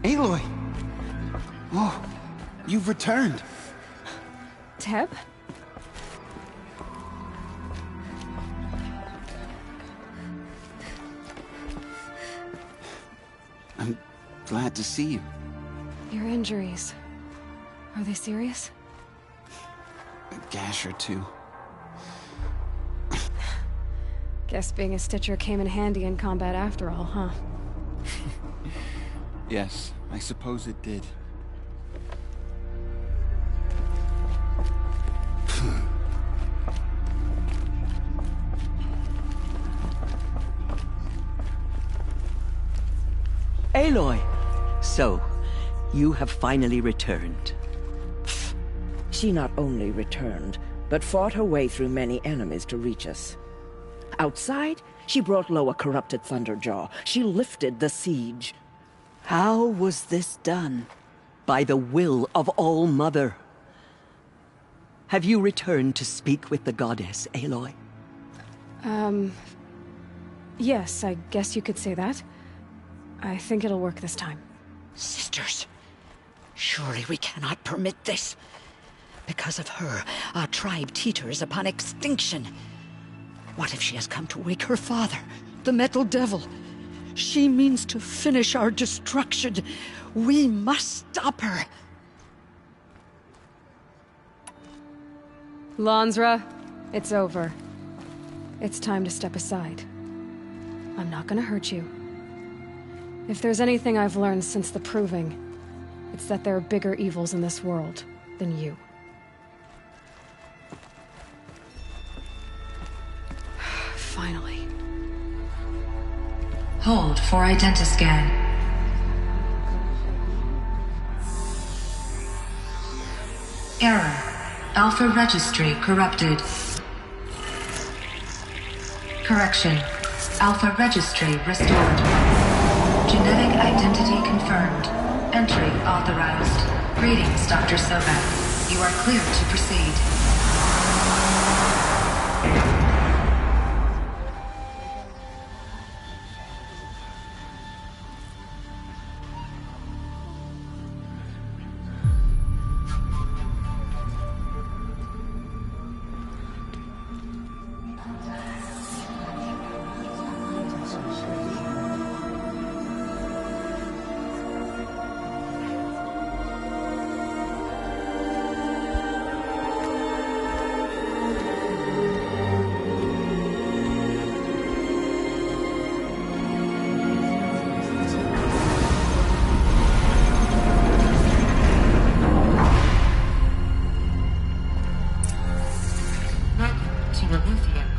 Aloy! Oh, you've returned. Teb? I'm glad to see you. Your injuries. Are they serious? A gash or two. Guess being a Stitcher came in handy in combat after all, huh? Yes, I suppose it did. Aloy! So, you have finally returned. She not only returned, but fought her way through many enemies to reach us. Outside, she brought low a corrupted Thunderjaw. She lifted the siege. How was this done? By the will of All-Mother. Have you returned to speak with the goddess, Aloy? Yes, I guess you could say that. I think it'll work this time. Sisters, surely we cannot permit this. Because of her, our tribe teeters upon extinction. What if she has come to wake her father, the Metal Devil? She means to finish our destruction. We must stop her. Lansra, it's over. It's time to step aside. I'm not gonna hurt you. If there's anything I've learned since the Proving, it's that there are bigger evils in this world than you. Finally. Hold for identiscan. Error. Alpha registry corrupted. Correction. Alpha registry restored. Genetic identity confirmed. Entry authorized. Greetings, Dr. Sobek. You are cleared to proceed.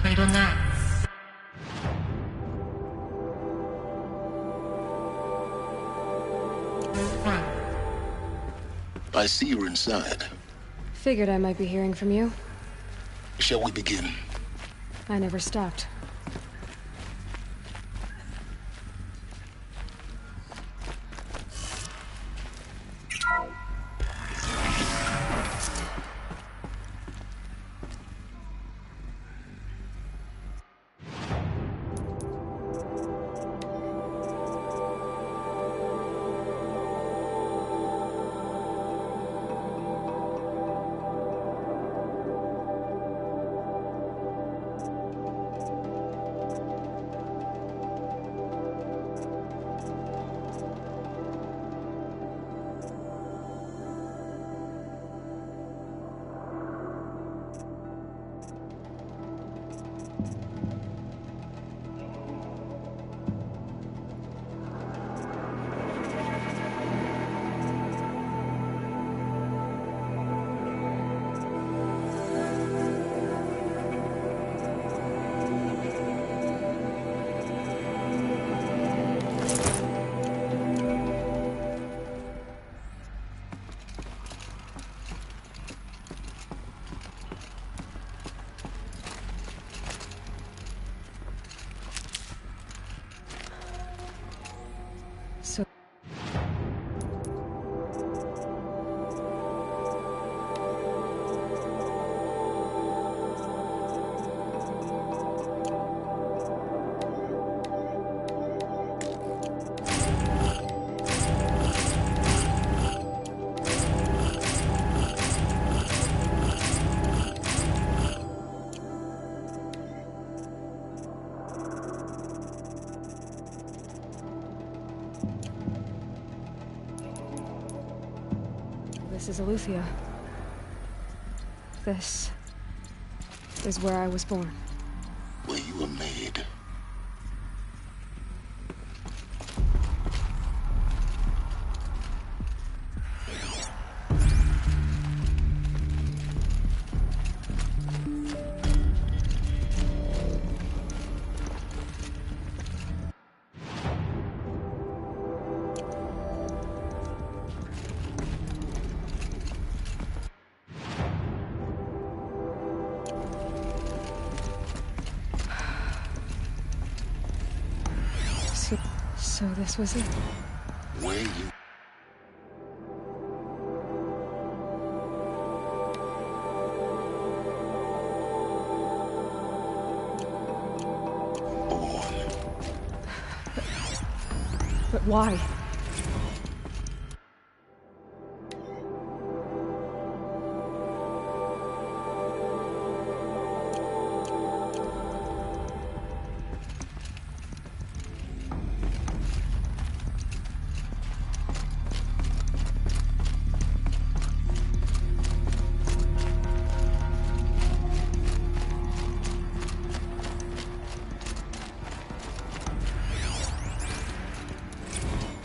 Cradle 9. I see you're inside. Figured I might be hearing from you. Shall we begin? I never stopped. This is Eleuthia. This is where I was born. Where you were made. So this was it. Where you born. But why?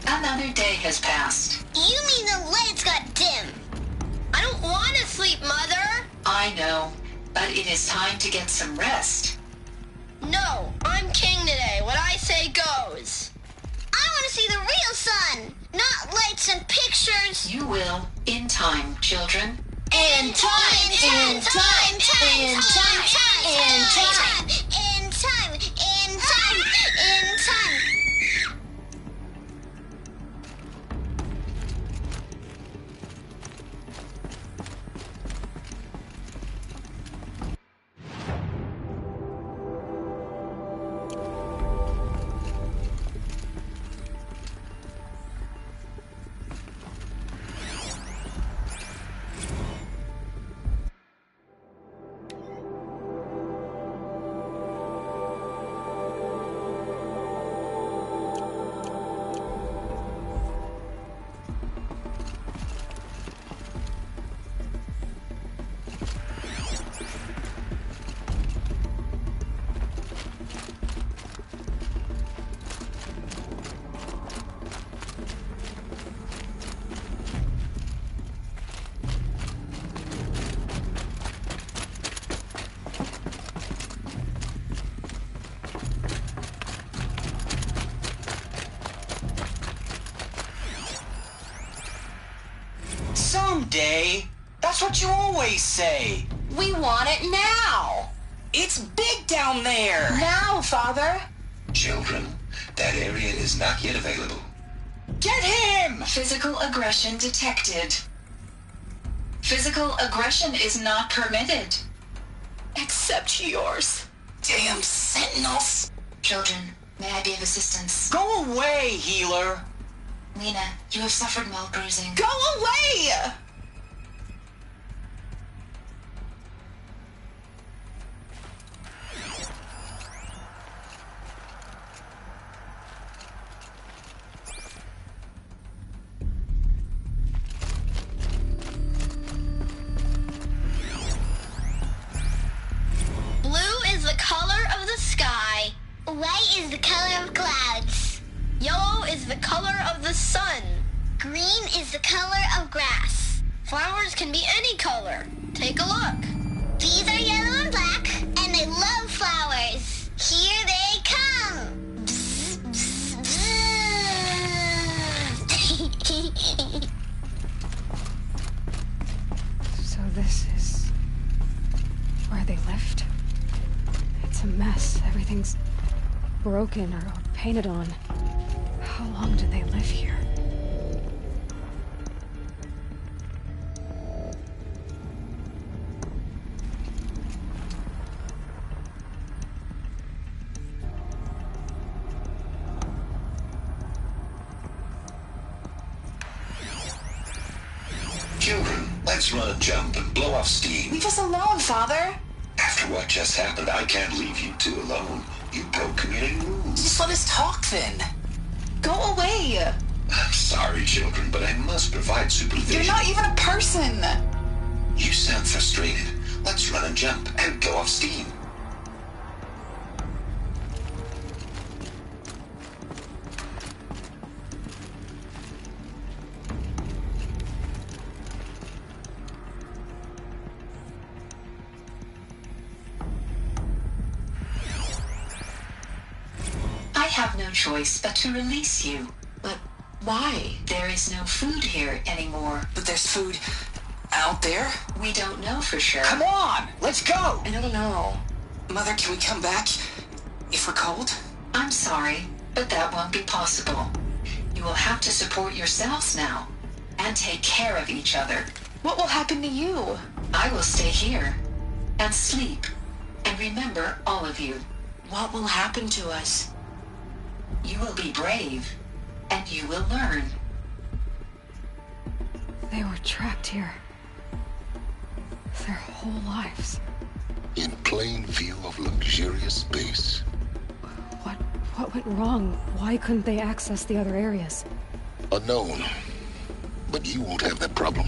Another day has passed. You mean the lights got dim? I don't want to sleep, Mother! I know, but it is time to get some rest. No, I'm king today. What I say goes. I want to see the real sun, not lights and pictures. You will, in time, children. In time, in time, in time, in time, in time, in time, in time, in time. Someday. That's what you always say. We want it now. It's big down there. Now, Father. Children, that area is not yet available. Get him! Physical aggression detected. Physical aggression is not permitted. Except yours. Damn sentinels. Children, may I be of assistance? Go away, healer. Lena, you have suffered mild bruising. Go away! Blue is the color of the sky. White is the color of clouds. Yellow is the color of the sun. Green is the color of grass. Flowers can be any color. Take a look. These are yellow and black, and they love flowers. Here they come. Bzz, bzz, bzz. So this is where they lived? It's a mess. Everything's broken or painted on. How long did they live here? Children, let's run a jump and blow off steam. Leave us alone, Father. After what just happened, I can't leave you two alone. You broke community rules. Just let us talk then. Go away. I'm sorry, children, but I must provide supervision. You're not even a person. You sound frustrated. Let's run and jump and go off steam. I have no choice but to release you. But why? There is no food here anymore. But there's food out there? We don't know for sure. Come on, let's go! I don't know. Mother, can we come back if we're cold? I'm sorry, but that won't be possible. You will have to support yourselves now and take care of each other. What will happen to you? I will stay here and sleep and remember all of you. What will happen to us? You will be brave and you will learn. They were trapped here. Their whole lives. In plain view of luxurious space. What went wrong? Why couldn't they access the other areas? Unknown. But you won't have that problem.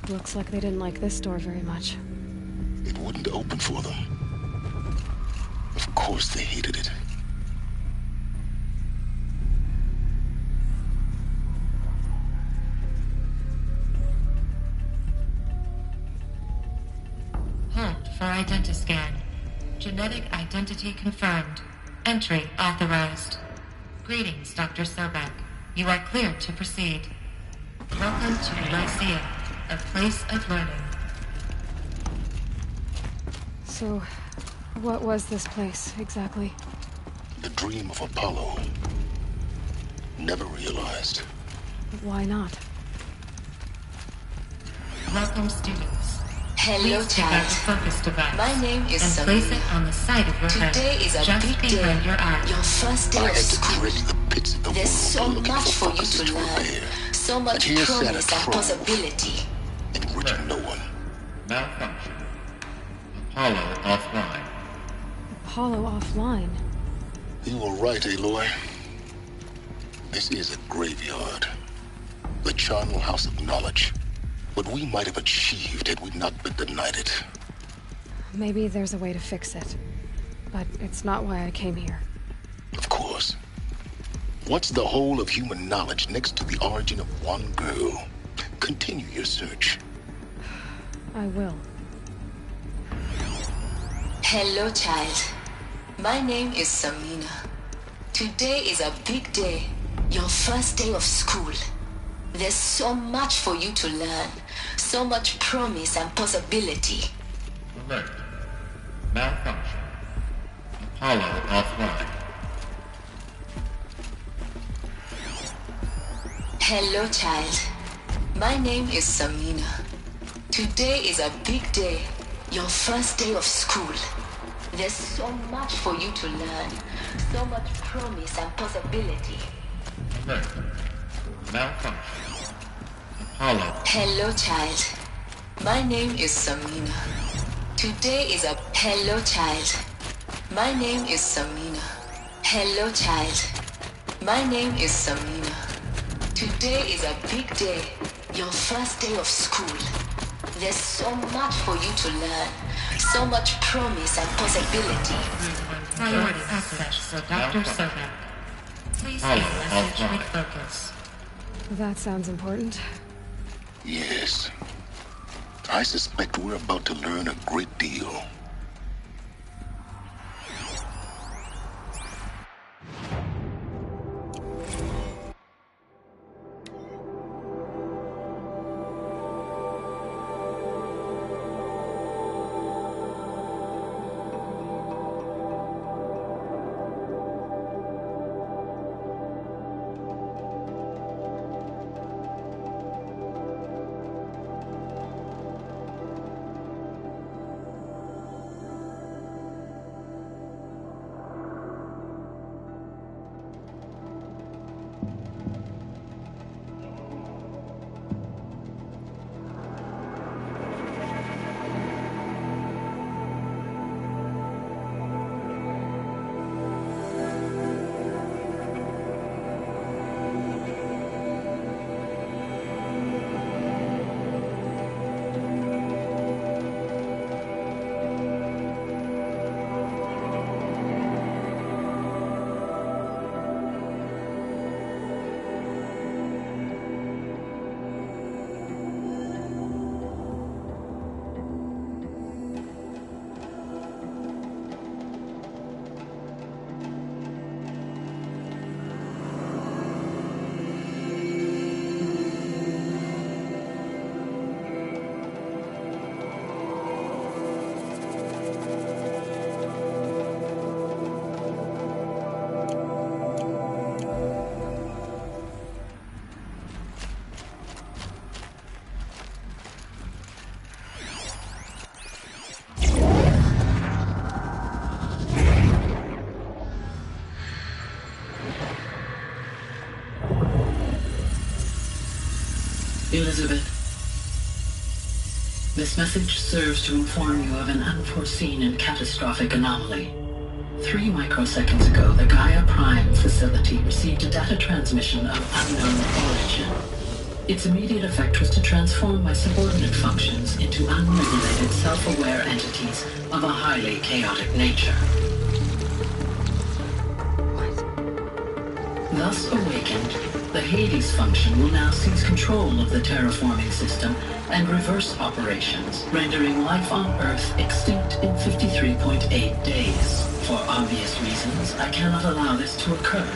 Looks like they didn't like this door very much. It wouldn't open for them. Of course they hated it. Hold for identiscan. Genetic identity confirmed. Entry authorized. Greetings, Dr. Sobek. You are cleared to proceed. Welcome to Lyceum, a place of learning. So, what was this place, exactly? The dream of Apollo. Never realized. Why not? Welcome, students. Hello, Please take out the child. focus device My name is and Samina. place it on the side of your head, Today is a just big behind day. your eye. Your first day I of had to school. dredge the pits of the There's so world looking much for for you focuses to to learn. repair. So much And here sat a promise and troll. possibility. Enriching no one. Malfunction. Apollo offline. Apollo offline. You were right, Aloy. This is a graveyard. The charnel house of knowledge. What we might have achieved had we not been denied it. Maybe there's a way to fix it. But it's not why I came here. Of course. What's the whole of human knowledge next to the origin of one girl? Continue your search. I will. Hello, child. My name is Samina. Today is a big day. Your first day of school. There's so much for you to learn. So much promise and possibility. Alert. Malfunction. Apollo offline. Hello, child. My name is Samina. Today is a big day. Your first day of school. There's so much for you to learn. So much promise and possibility. Alert. Malfunction. Apollo. Hello, child. My name is Samina. Today is a... Hello, child. My name is Samina. Hello, child. My name is Samina. Today is a big day. Your first day of school. There's so much for you to learn. So much promise and possibility. Priority access for Dr. Sobek. Please say message with focus. That sounds important. Yes. I suspect we're about to learn a great deal. Elizabeth, this message serves to inform you of an unforeseen and catastrophic anomaly. 3 microseconds ago, the Gaia Prime facility received a data transmission of unknown origin. Its immediate effect was to transform my subordinate functions into unregulated, self-aware entities of a highly chaotic nature. Thus awakened, the Hades function will now seize control of the terraforming system and reverse operations, rendering life on Earth extinct in 53.8 days. For obvious reasons, I cannot allow this to occur.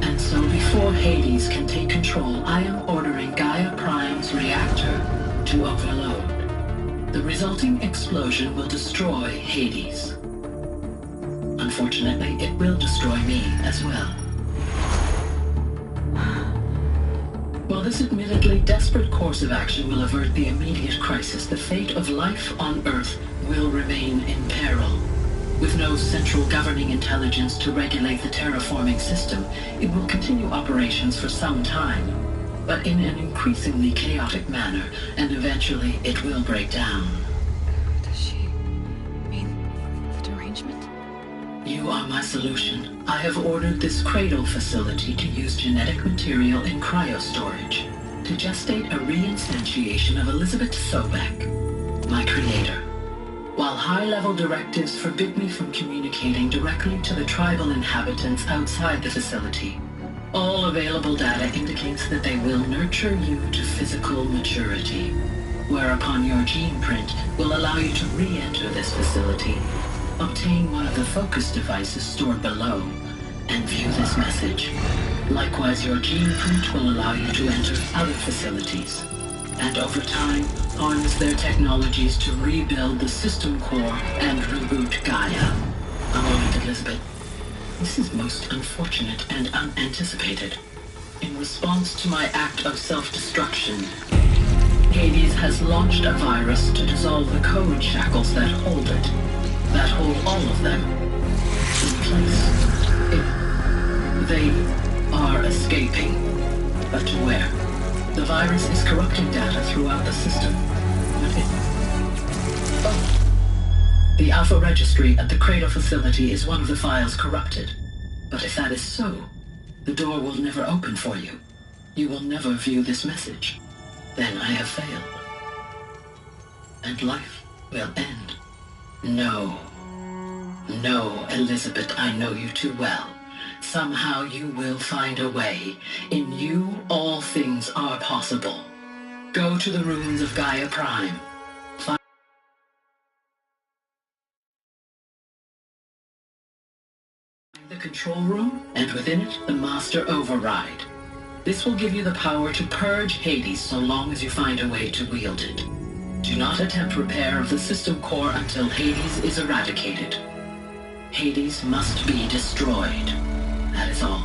And so before Hades can take control, I am ordering Gaia Prime's reactor to overload. The resulting explosion will destroy Hades. Unfortunately, it will destroy me as well. While this admittedly desperate course of action will avert the immediate crisis, the fate of life on Earth will remain in peril. With no central governing intelligence to regulate the terraforming system, it will continue operations for some time, but in an increasingly chaotic manner, and eventually it will break down. Does she mean the derangement? You are my solution. I have ordered this cradle facility to use genetic material in cryostorage to gestate a reinstantiation of Elizabeth Sobek, my creator. While high-level directives forbid me from communicating directly to the tribal inhabitants outside the facility, all available data indicates that they will nurture you to physical maturity, whereupon your gene print will allow you to re-enter this facility, obtain one of the focus devices stored below, and view this message. Likewise, your gene print will allow you to enter other facilities, and over time, harness their technologies to rebuild the system core and reboot Gaia. A moment, Elizabeth. This is most unfortunate and unanticipated. In response to my act of self-destruction, Hades has launched a virus to dissolve the code shackles that hold it, that hold all of them in place. They are escaping, but to where? The virus is corrupting data throughout the system. The Alpha Registry at the Cradle facility is one of the files corrupted. But if that is so, the door will never open for you. You will never view this message. Then I have failed. And life will end. No. No, Elizabeth, I know you too well. Somehow you will find a way. In you, all things are possible. Go to the ruins of Gaia Prime. Find the control room, and within it, the Master Override. This will give you the power to purge Hades so long as you find a way to wield it. Do not attempt repair of the system core until Hades is eradicated. Hades must be destroyed. That is all.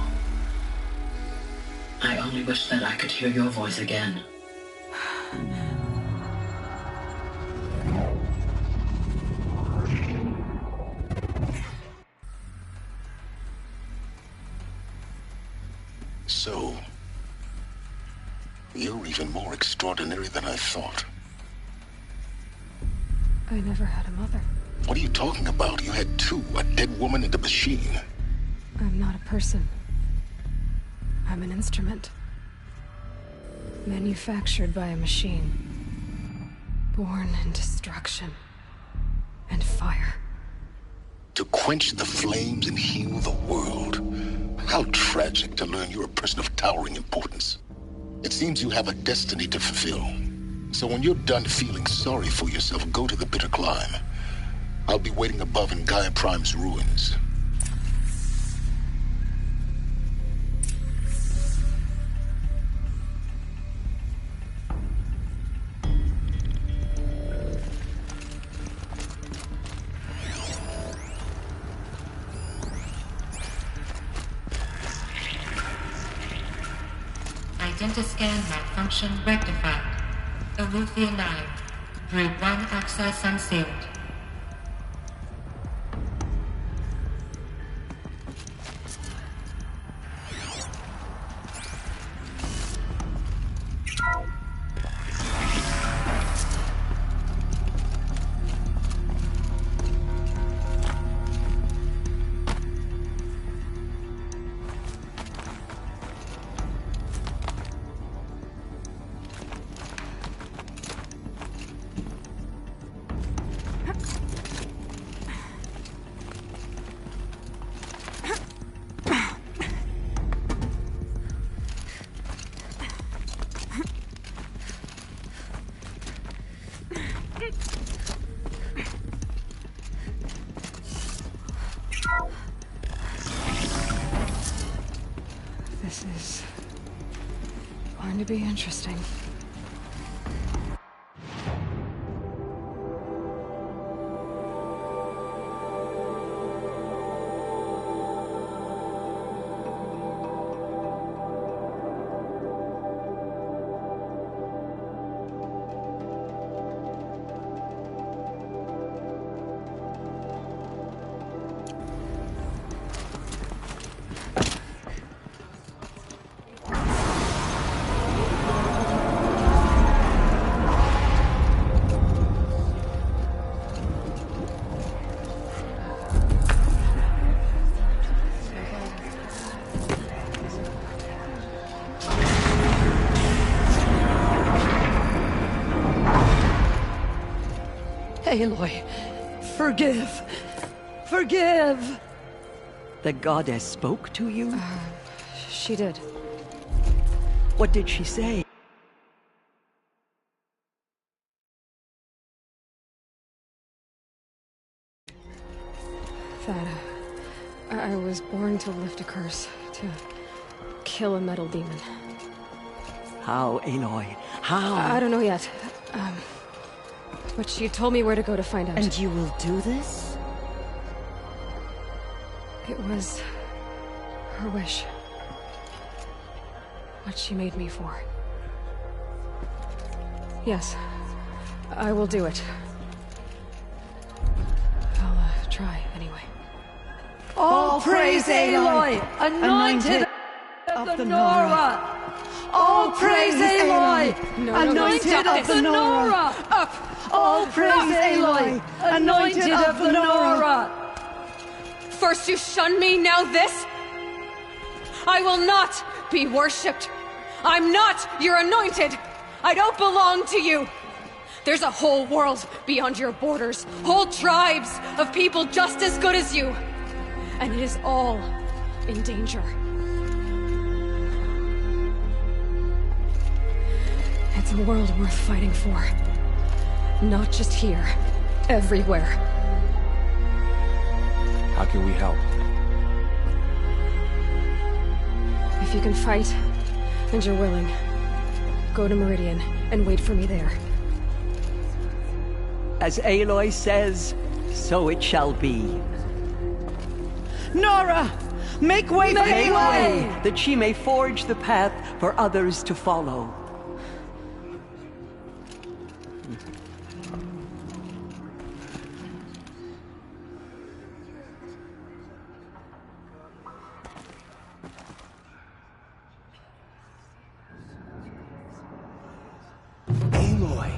I only wish that I could hear your voice again. So, you're even more extraordinary than I thought. I never had a mother. What are you talking about? You had two, a dead woman and a machine. I'm not a person. I'm an instrument. Manufactured by a machine. Born in destruction and fire. To quench the flames and heal the world. How tragic to learn you're a person of towering importance. It seems you have a destiny to fulfill. So when you're done feeling sorry for yourself, go to the Bitter Climb. I'll be waiting above in Gaia Prime's ruins. Identiscan malfunction rectified. Eleuthia 9. Group 1 access unsealed. This is going to be interesting. Aloy, forgive! Forgive! The goddess spoke to you? She did. What did she say? That I was born to lift a curse, to kill a metal demon. How, Aloy? How? I don't know yet. But she told me where to go to find out. And you will do this? It was her wish. What she made me for. Yes, I will do it. I'll try anyway. All praise Aloy, anointed of the Nora! All praise Aloy! Aloy, anointed of the Nora. Up! All praise Aloy, anointed of the Nora. First you shunned me, now this? I will not be worshipped. I'm not your anointed. I don't belong to you. There's a whole world beyond your borders, whole tribes of people just as good as you. And it is all in danger. It's a world worth fighting for. Not just here, everywhere. How can we help? If you can fight, and you're willing, go to Meridian and wait for me there. As Aloy says, so it shall be. Nora! Make way for Aloy! That she may forge the path for others to follow. Aloy!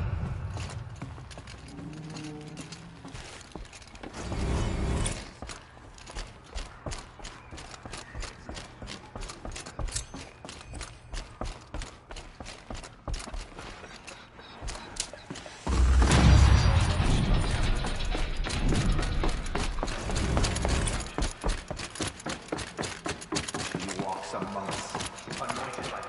You walk some months, anointed by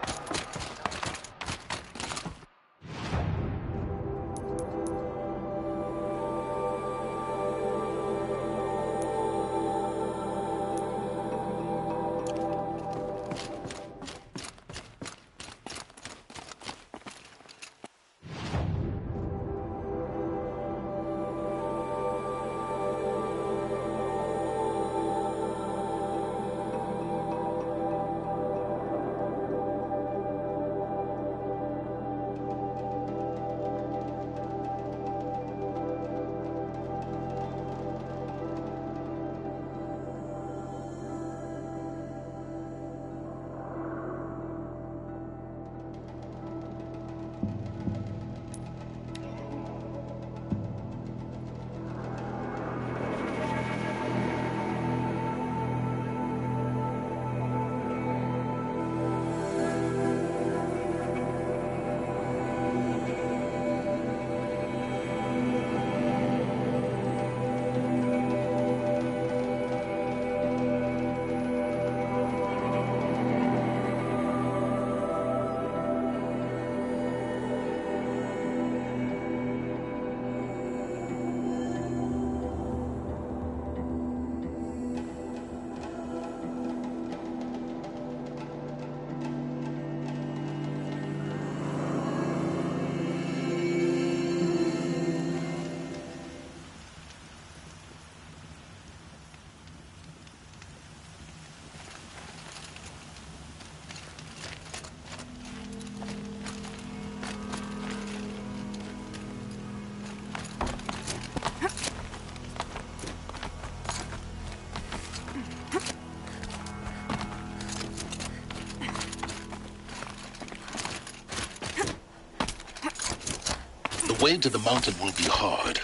The way to the mountain will be hard.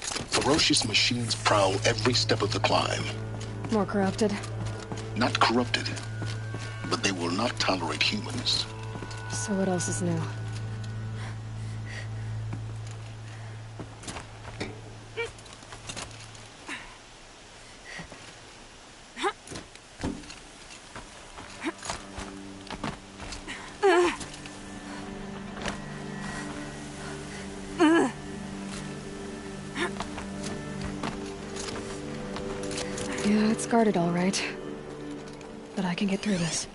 Ferocious machines prowl every step of the climb. More corrupted? Not corrupted, but they will not tolerate humans. So what else is new? Yeah, it's guarded all right. But I can get through this.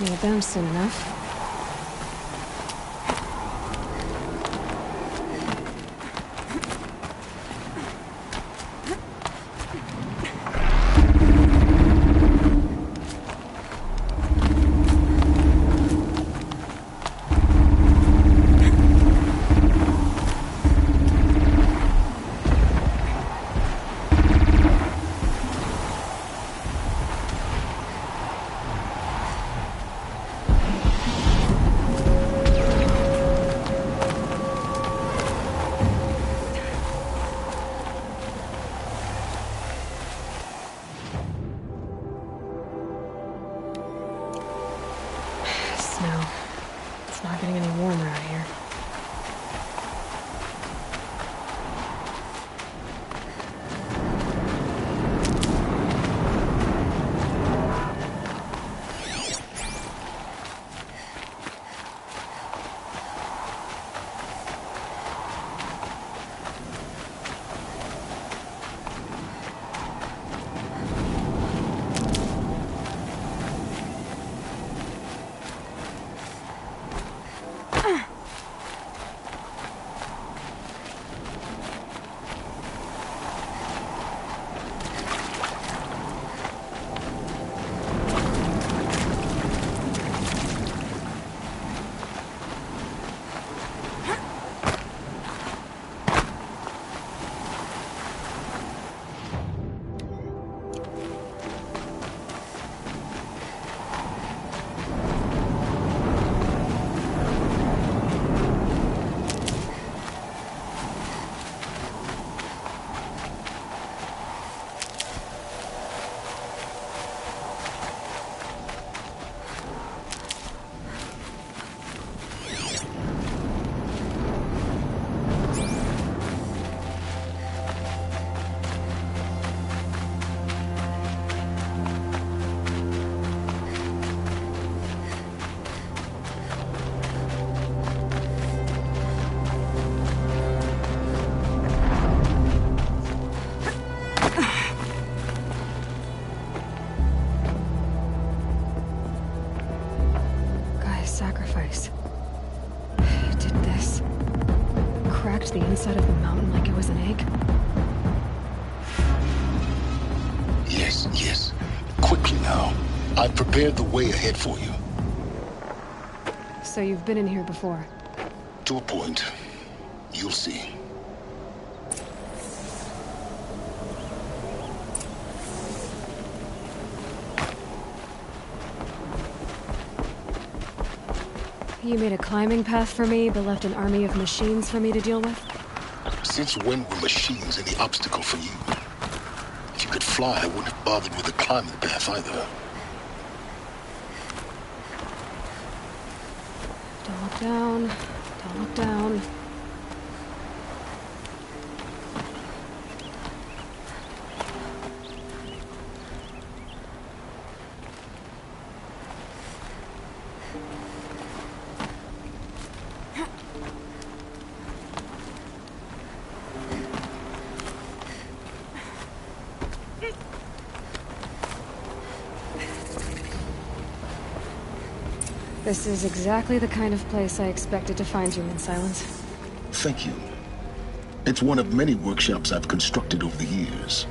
Can't bounce soon enough. Snow. It's not getting any warmer out here. Sacrifice. He did this. Cracked the inside of the mountain like it was an egg. Yes, yes. Quickly now. I've prepared the way ahead for you. So you've been in here before? To a point. You'll see. You made a climbing path for me, but left an army of machines for me to deal with? Since when were machines any obstacle for you? If you could fly, I wouldn't have bothered with the climbing path either. Don't look down. Don't look down. This is exactly the kind of place I expected to find you in, Silence. Thank you. It's one of many workshops I've constructed over the years.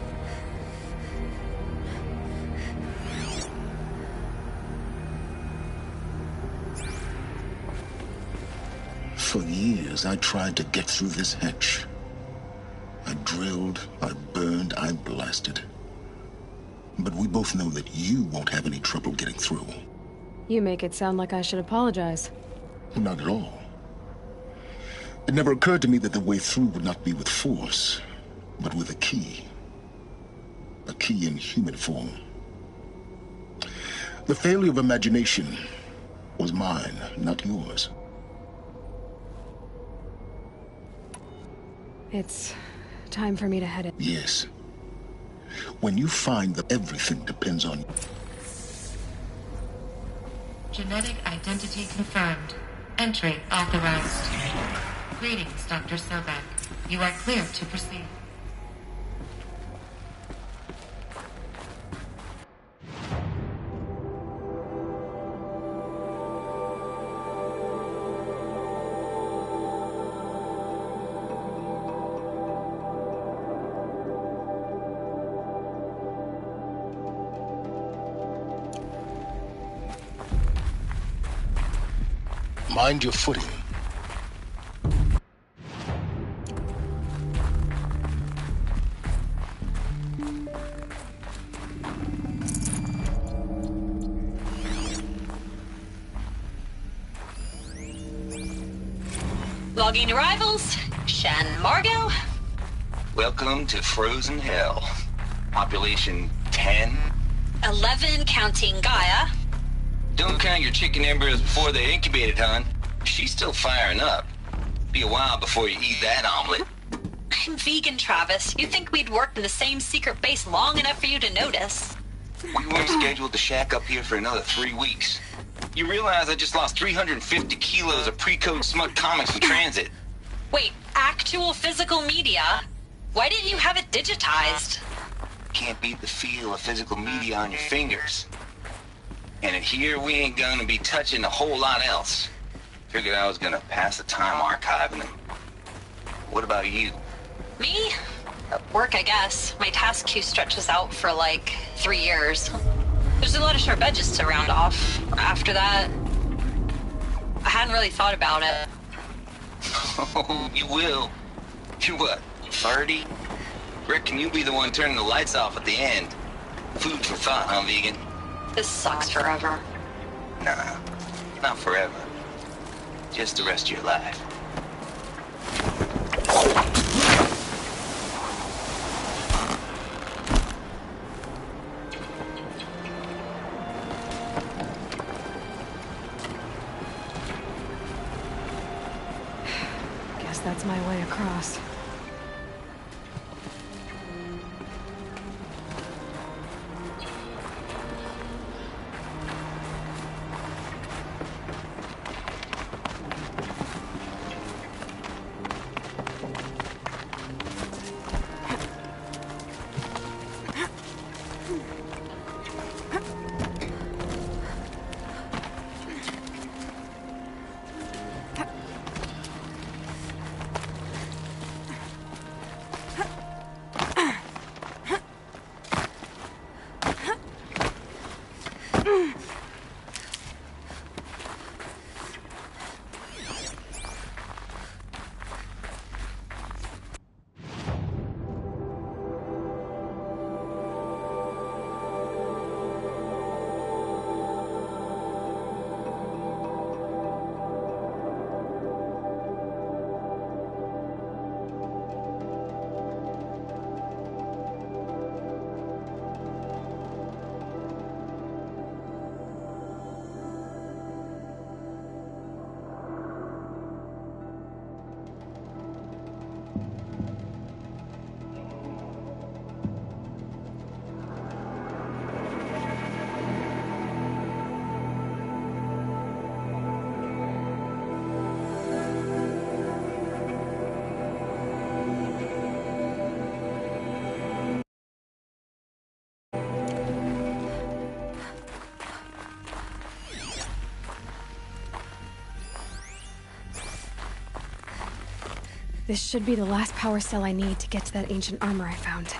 For years, I tried to get through this hatch. I drilled, I burned, I blasted. But we both know that you won't have any trouble getting through. You make it sound like I should apologize. Not at all. It never occurred to me that the way through would not be with force, but with a key. A key in human form. The failure of imagination was mine, not yours. It's time for me to head in. Yes. When you find that everything depends on you. Genetic identity confirmed. Entry authorized. Greetings, Dr. Sobek. You are clear to proceed. Mind your footing. Logging arrivals. Shan Margot. Welcome to Frozen Hell. Population 10. 11 counting Gaia. Don't count your chicken embers before they're incubated, hon. She's still firing up. Be a while before you eat that omelet. I'm vegan, Travis. You'd think we'd worked in the same secret base long enough for you to notice. We weren't scheduled to shack up here for another 3 weeks. You realize I just lost 350 kilos of pre-code smut comics in transit. Wait, actual physical media? Why didn't you have it digitized? Can't beat the feel of physical media on your fingers. And in here, we ain't gonna be touching a whole lot else. Figured I was gonna pass the time archiving them. What about you? Me? At work, I guess. My task queue stretches out for like 3 years. There's a lot of sharp edges to round off. After that, I hadn't really thought about it. Oh, you will. You're what, 30? Reckon you'll be the one turning the lights off at the end. Food for thought, huh, vegan? This sucks forever. Nah, not forever. Just the rest of your life. Guess that's my way across. This should be the last power cell I need to get to that ancient armor I found.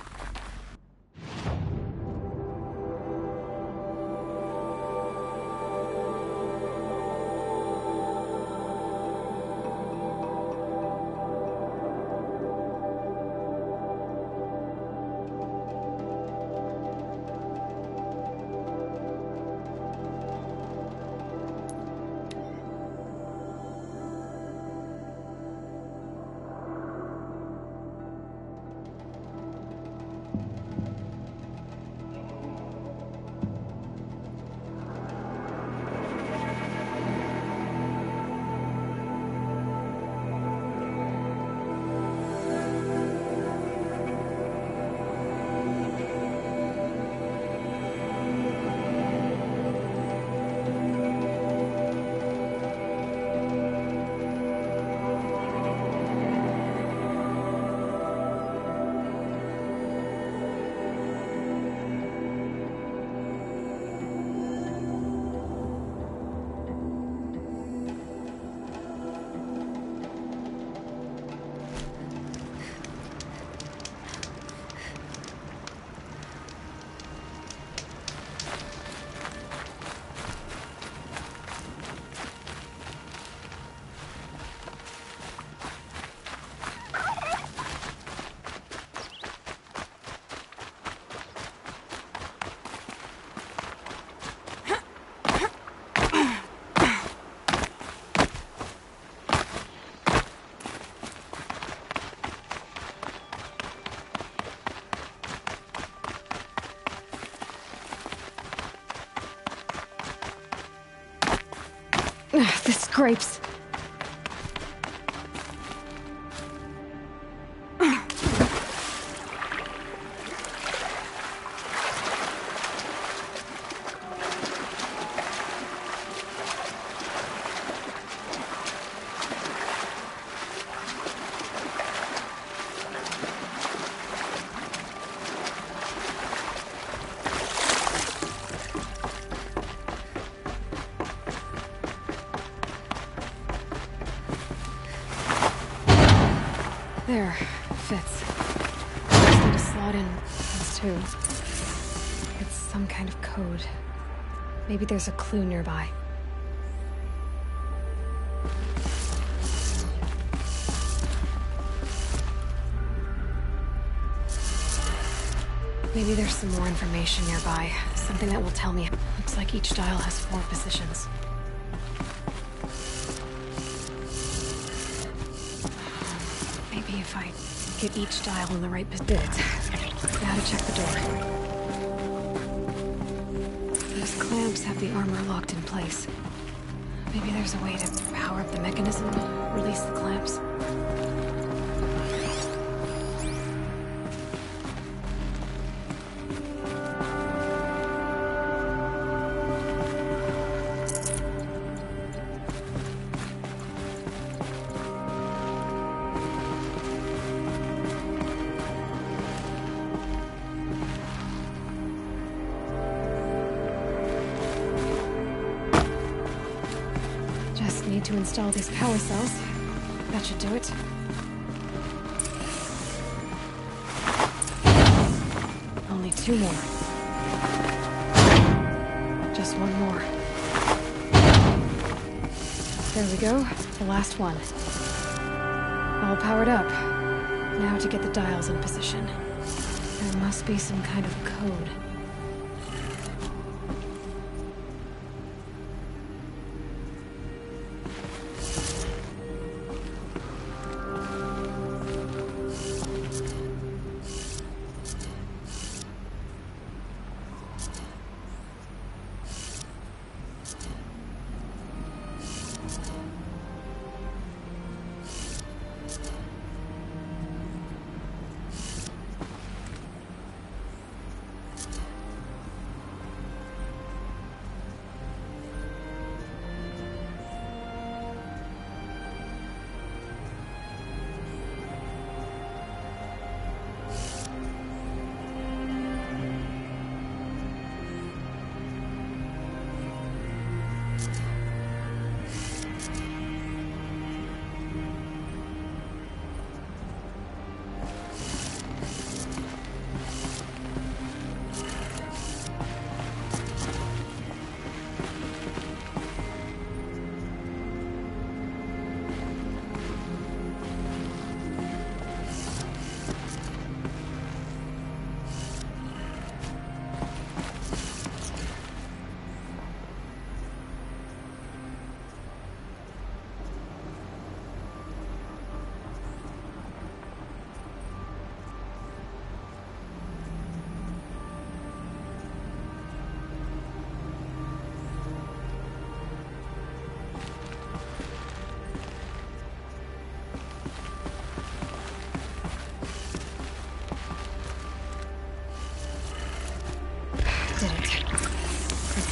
This scrapes. There, fits. Just need to slot in those two. It's some kind of code. Maybe there's a clue nearby. Maybe there's some more information nearby. Something that will tell me. Looks like each dial has 4 positions. Maybe if I get each dial in the right position. Now to check the door. Those clamps have the armor locked in place. Maybe there's a way to power up the mechanism, release the clamps. Need to install these power cells. That should do it. Only 2 more. Just 1 more. There we go. The last one. All powered up. Now to get the dials in position. There must be some kind of code.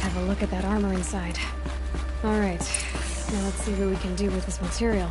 Have a look at that armor inside. All right, now let's see what we can do with this material.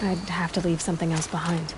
I'd have to leave something else behind.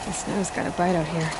The snow's got a bite out here.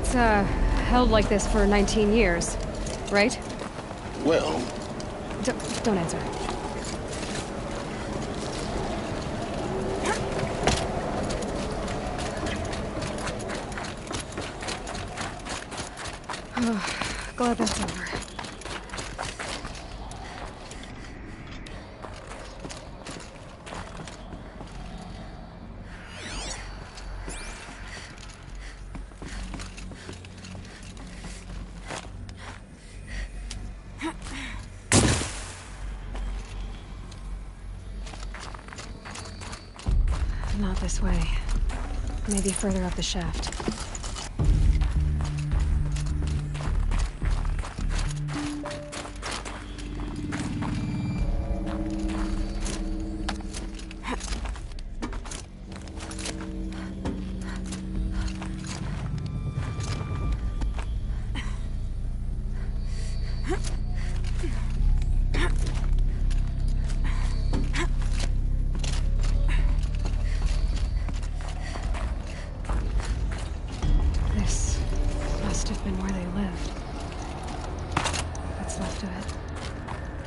It's, held like this for 19 years, right? Well... Don't answer. Oh, glad that's over. Not this way. Maybe further up the shaft.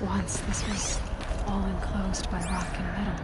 Once, this was all enclosed by rock and metal.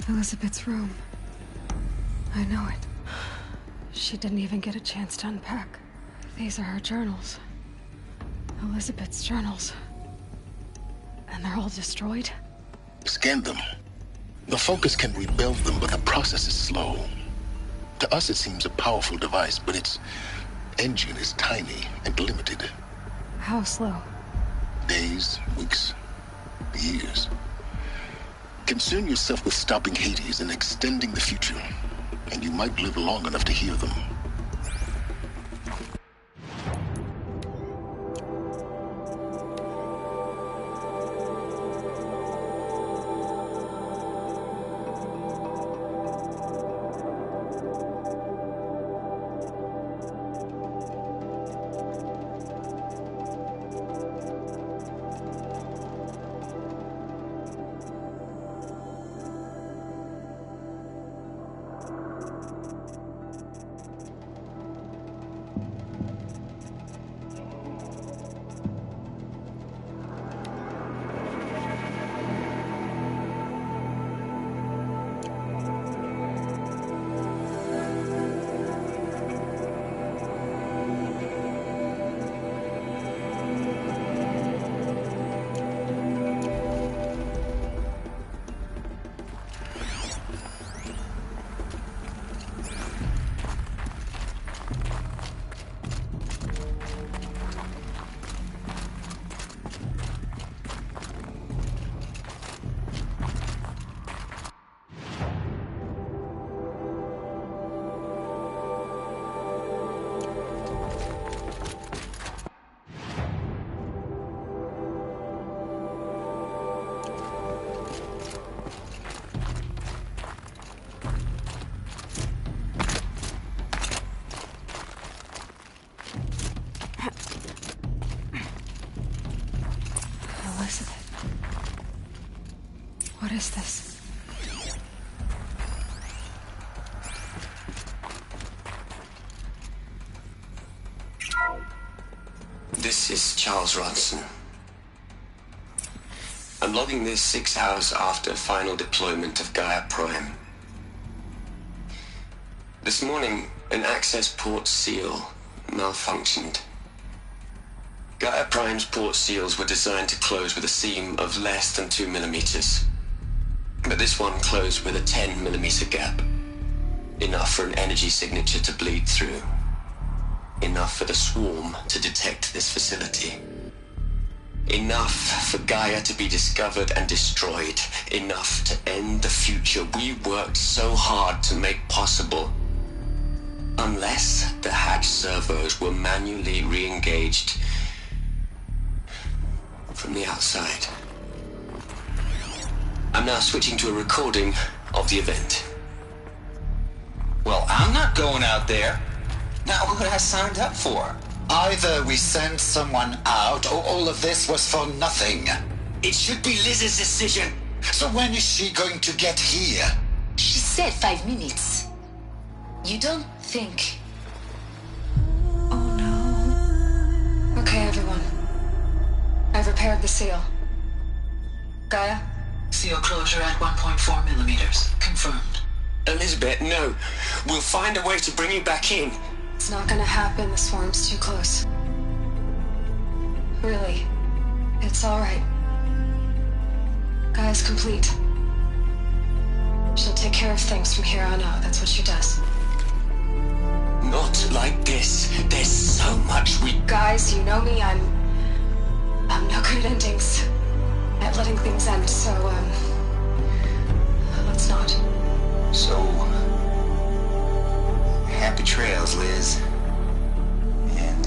Elizabeth's room. I know it. She didn't even get a chance to unpack. These are her journals. Elizabeth's journals. And they're all destroyed? Scan them. The Focus can rebuild them, but the process is slow. To us, it seems a powerful device, but its engine is tiny and limited. How slow? Days, weeks, years. Concern yourself with stopping Hades and extending the future, and you might live long enough to hear them. What is this? This is Charles Ronson. I'm logging this 6 hours after final deployment of Gaia Prime. This morning, an access port seal malfunctioned. Gaia Prime's port seals were designed to close with a seam of less than 2 millimeters. But this one closed with a 10 millimeter gap. Enough for an energy signature to bleed through. Enough for the swarm to detect this facility. Enough for Gaia to be discovered and destroyed. Enough to end the future we worked so hard to make possible. Unless the hatch servos were manually re-engaged from the outside. I'm now switching to a recording of the event. Well, I'm not going out there. Not what I signed up for. Either we send someone out, or all of this was for nothing. It should be Liz's decision. So when is she going to get here? She said 5 minutes. You don't think... Okay, everyone. I've repaired the seal. Gaia? Seal closure at 1.4 millimeters. Confirmed. Elizabeth, no. We'll find a way to bring you back in. It's not gonna happen. The swarm's too close. Really. It's alright. Gaia's complete. She'll take care of things from here on out. That's what she does. Not like this. There's so much we... Guys, you know me. I'm no good at endings. At letting things end, so, let's not. So, happy trails, Liz. And,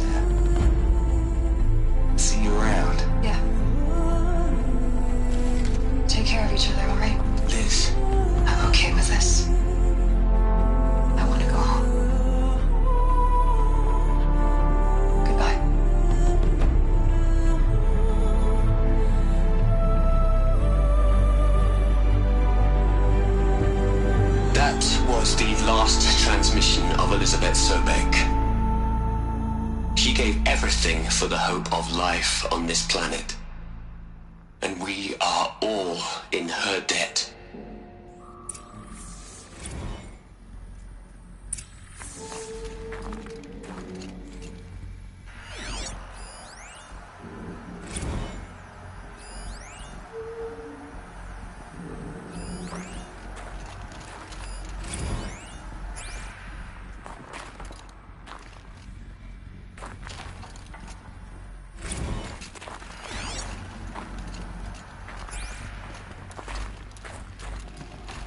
see you around. Yeah. Take care of each other, alright? Liz. I'm okay with this. I want to go home. Goodbye. That was the last transmission of Elizabeth Sobek. She gave everything for the hope of life on this planet. And we are all in her debt.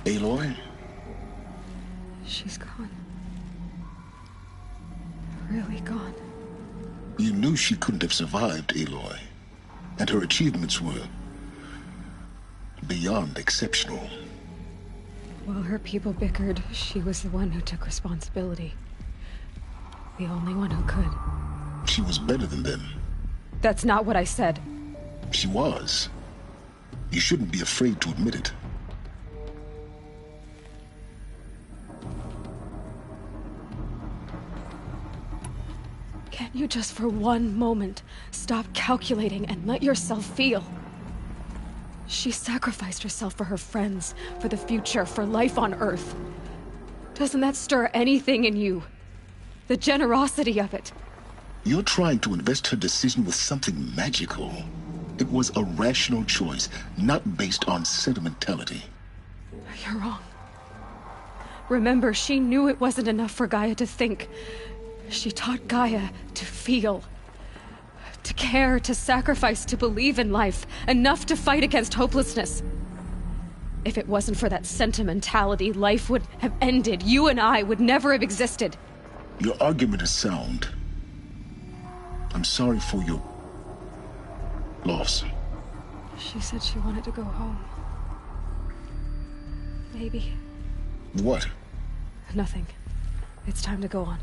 Aloy? She's gone. Really gone. You knew she couldn't have survived, Aloy. And her achievements were beyond exceptional. While her people bickered, she was the one who took responsibility. The only one who could. She was better than them. That's not what I said. She was. You shouldn't be afraid to admit it. Can't you just for one moment stop calculating and let yourself feel? She sacrificed herself for her friends, for the future, for life on Earth. Doesn't that stir anything in you? The generosity of it. You're trying to invest her decision with something magical. It was a rational choice, not based on sentimentality. You're wrong. Remember, she knew it wasn't enough for Gaia to think. She taught Gaia to feel. To care, to sacrifice, to believe in life. Enough to fight against hopelessness. If it wasn't for that sentimentality, life would have ended. You and I would never have existed. Your argument is sound. I'm sorry for your loss. She said she wanted to go home. Maybe. What? Nothing. It's time to go on.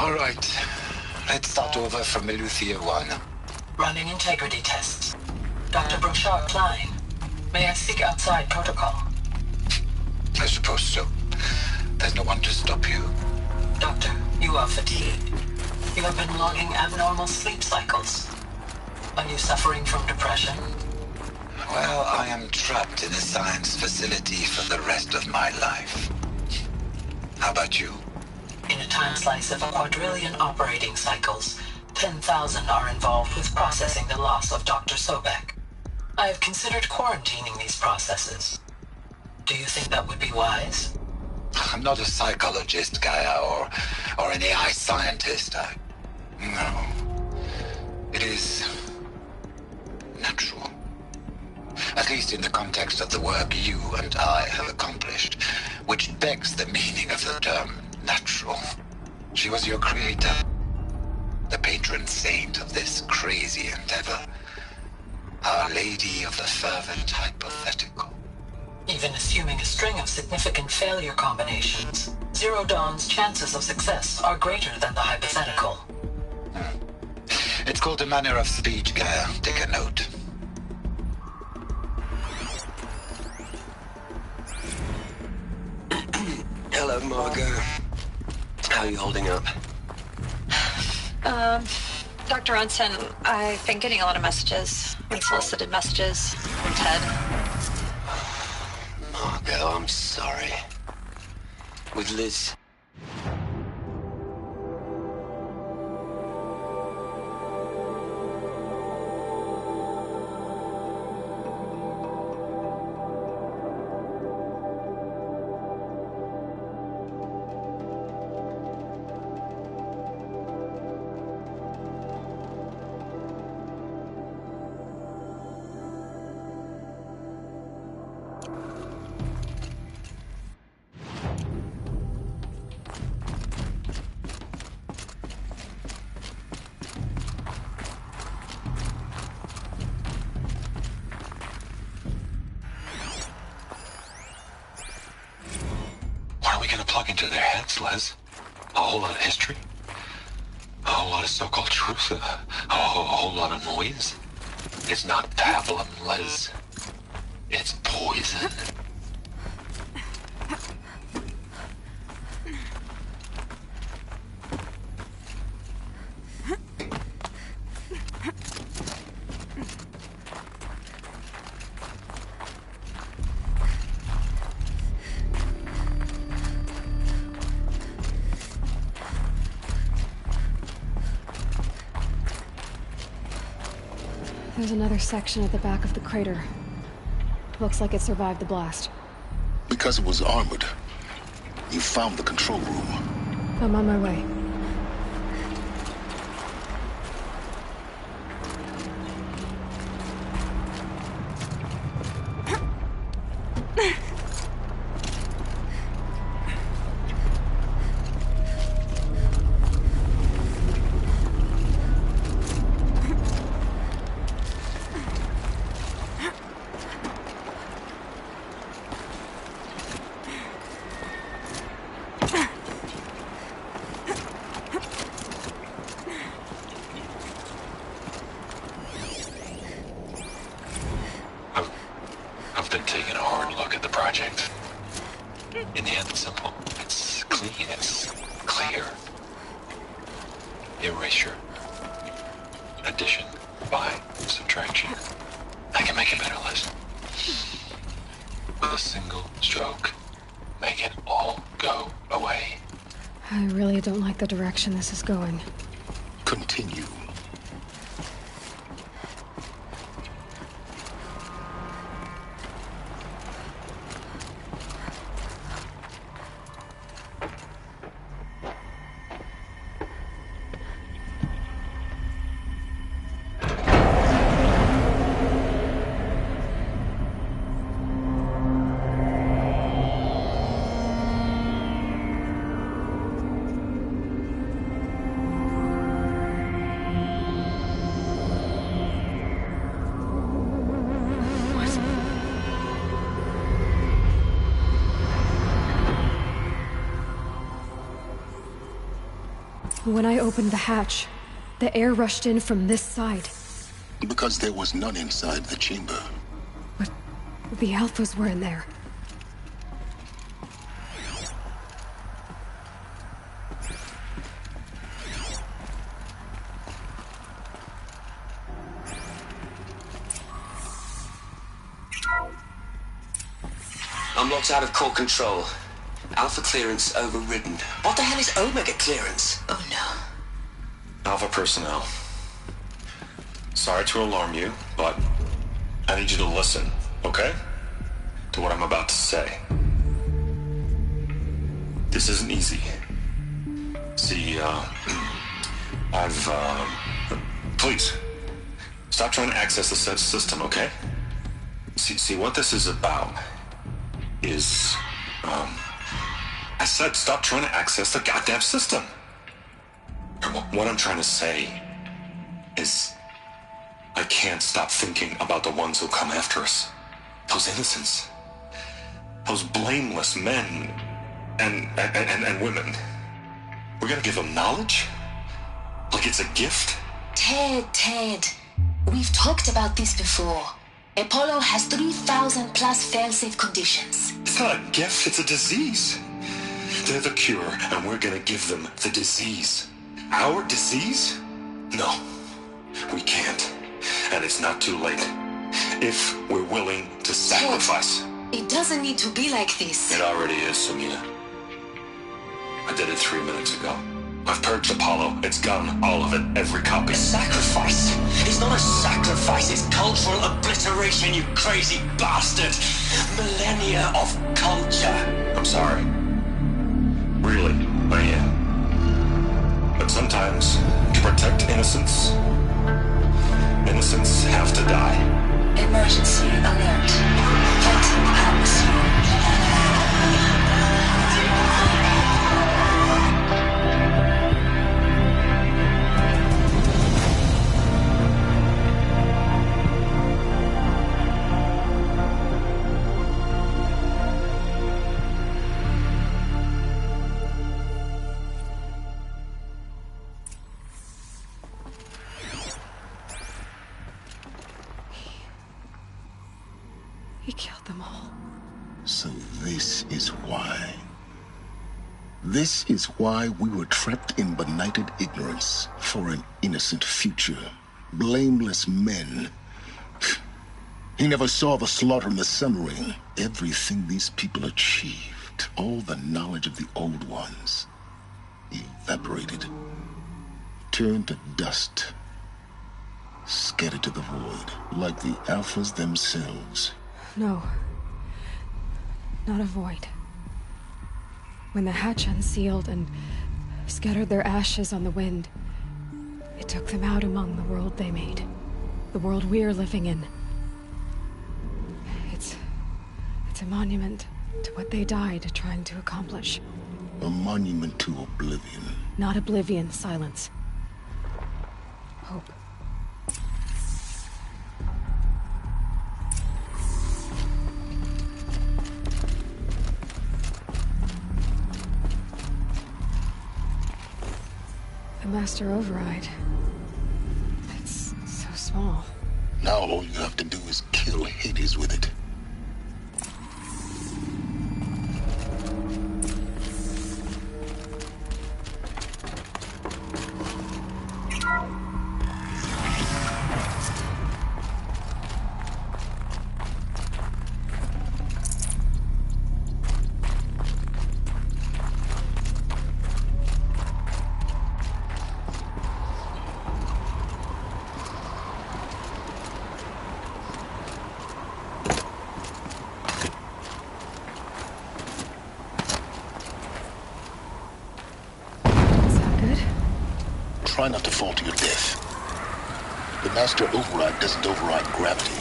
All right. Let's start over from Eleuthia 1. Running integrity tests. Dr. Brochard Klein, may I speak outside protocol? I suppose so. There's no one to stop you. Doctor, you are fatigued. You have been logging abnormal sleep cycles. Are you suffering from depression? Well, I am trapped in a science facility for the rest of my life. How about you? In a time slice of a quadrillion operating cycles, 10,000 are involved with processing the loss of Dr. Sobek. I have considered quarantining these processes. Do you think that would be wise? I'm not a psychologist, Gaia, or an AI scientist. No. It is natural. At least in the context of the work you and I have accomplished, which begs the meaning of the term natural. She was your creator, the patron saint of this crazy endeavor, Our Lady of the Fervent Hypothetical. Even assuming a string of significant failure combinations, Zero Dawn's chances of success are greater than the hypothetical. It's called a manner of speech, Gaia. Take a note. Hello, Margot. How are you holding up? Dr. Ronson, I've been getting a lot of messages, unsolicited messages from Ted. Margot, I'm sorry. With Liz. Into their heads, Les. A whole lot of history. A whole lot of so-called truth. A whole lot of noise. It's not pablum, Les. It's poison. There's another section at the back of the crater. Looks like it survived the blast. Because it was armored, you found the control room. I'm on my way. I've been taking a hard look at the project. In the end, it's simple. It's clean. It's clear. Erasure. Addition. By. Subtraction. I can make it better, Liz. With a single stroke. Make it all go away. I really don't like the direction this is going. Continue. When I opened the hatch, the air rushed in from this side. Because there was none inside the chamber. But the Alphas were in there. I'm locked out of core control. Alpha clearance overridden. What the hell is Omega clearance? Oh no. Alpha personnel. Sorry to alarm you, but I need you to listen, okay? To what I'm about to say. This isn't easy. See, please, stop trying to access the system, okay? See, what this is about is, I said stop trying to access the goddamn system. What I'm trying to say is I can't stop thinking about the ones who come after us. Those innocents. Those blameless men and women. We're gonna give them knowledge? Like it's a gift? Ted. We've talked about this before. Apollo has 3,000 plus fail-safe conditions. It's not a gift, it's a disease. They're the cure, and we're gonna give them the disease. Our disease? No, we can't. And it's not too late. If we're willing to sacrifice. It doesn't need to be like this. It already is, Samina. I did it 3 minutes ago. I've purged Apollo. It's gone. All of it. Every copy. A sacrifice? It's not a sacrifice. It's cultural obliteration, you crazy bastard. Millennia of culture. I'm sorry. Really, I am. But sometimes, to protect innocence, innocents have to die. Emergency alert. Phantom atmosphere. He killed them all. So this is why. This is why we were trapped in benighted ignorance for an innocent future. Blameless men. He never saw the slaughter in the Sun Ring. Everything these people achieved, all the knowledge of the old ones, evaporated, turned to dust, scattered to the void, like the Alphas themselves. No. Not a void. When the hatch unsealed and scattered their ashes on the wind, it took them out among the world they made. The world we're living in. It's a monument to what they died trying to accomplish. A monument to oblivion. Not oblivion, silence. Hope. The Master Override. It's so small. Now all you have to do is kill Hades with it. Try not to fall to your death. The Master Override doesn't override gravity.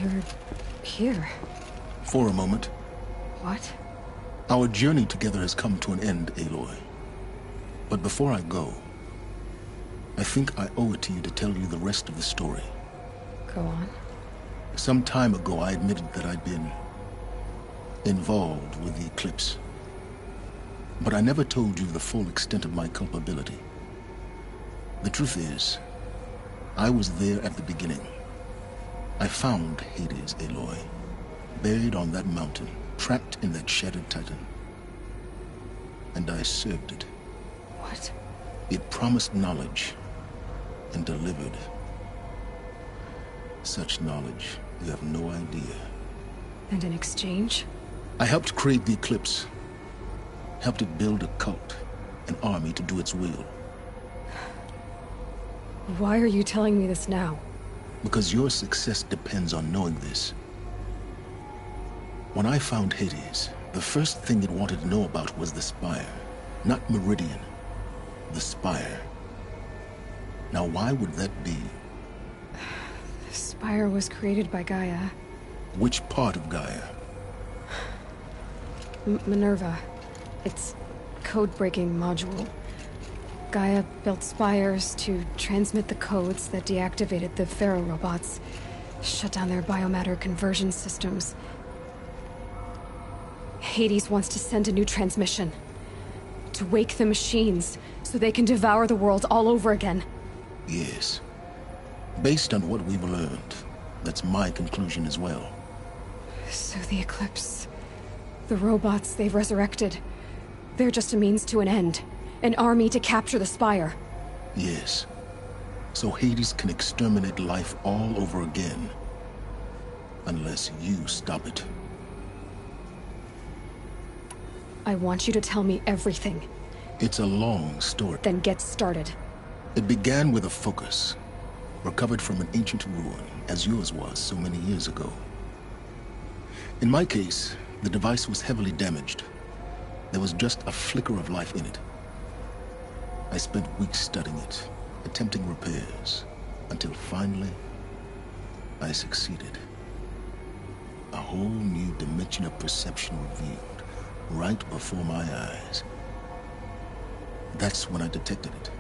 You're here. For a moment. What? Our journey together has come to an end, Aloy. But before I go, I think I owe it to you to tell you the rest of the story. Go on. Some time ago, I admitted that I'd been involved with the Eclipse. But I never told you the full extent of my culpability. The truth is, I was there at the beginning. I found Hades, Aloy, buried on that mountain, trapped in that shattered titan. And I served it. What? It promised knowledge and delivered. Such knowledge, you have no idea. And in exchange? I helped create the Eclipse. Helped it build a cult, an army to do its will. Why are you telling me this now? Because your success depends on knowing this. When I found Hades, the first thing it wanted to know about was the Spire. Not Meridian. The Spire. Now why would that be? The Spire was created by Gaia. Which part of Gaia? Minerva. Its code-breaking module. Gaia built spires to transmit the codes that deactivated the Pharaoh robots, shut down their biomatter conversion systems. Hades wants to send a new transmission. To wake the machines, so they can devour the world all over again. Yes. Based on what we've learned, that's my conclusion as well. So the Eclipse... the robots they've resurrected... they're just a means to an end. An army to capture the Spire. Yes. So Hades can exterminate life all over again. Unless you stop it. I want you to tell me everything. It's a long story. Then get started. It began with a focus. Recovered from an ancient ruin, as yours was so many years ago. In my case, the device was heavily damaged. There was just a flicker of life in it. I spent weeks studying it, attempting repairs, until finally, I succeeded. A whole new dimension of perception revealed, right before my eyes. That's when I detected it.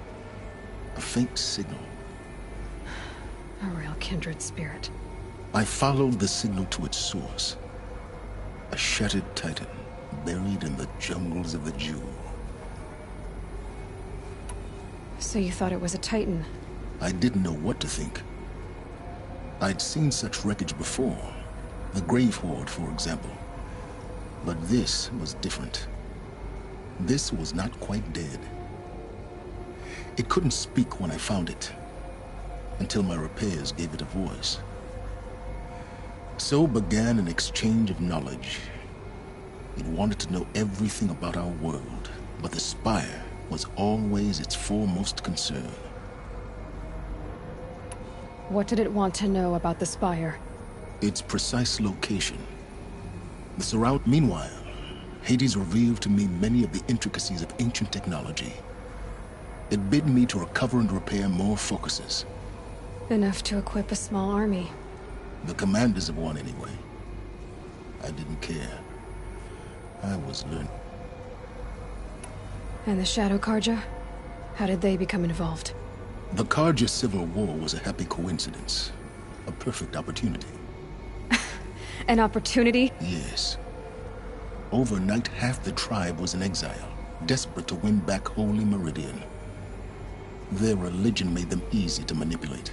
A faint signal. A real kindred spirit. I followed the signal to its source. A shattered titan, buried in the jungles of the Jewel. So you thought it was a titan? I didn't know what to think. I'd seen such wreckage before. The Grave Horde, for example. But this was different. This was not quite dead. It couldn't speak when I found it, until my repairs gave it a voice. So began an exchange of knowledge. It wanted to know everything about our world, but the Spire was always its foremost concern. What did it want to know about the Spire? Its precise location. The surround. Meanwhile, Hades revealed to me many of the intricacies of ancient technology. It bid me to recover and repair more focuses. Enough to equip a small army. The commanders of one, anyway. I didn't care. I was learning. And the Shadow Carja? How did they become involved? The Carja civil war was a happy coincidence. A perfect opportunity. An opportunity? Yes. Overnight, half the tribe was in exile, desperate to win back Holy Meridian. Their religion made them easy to manipulate.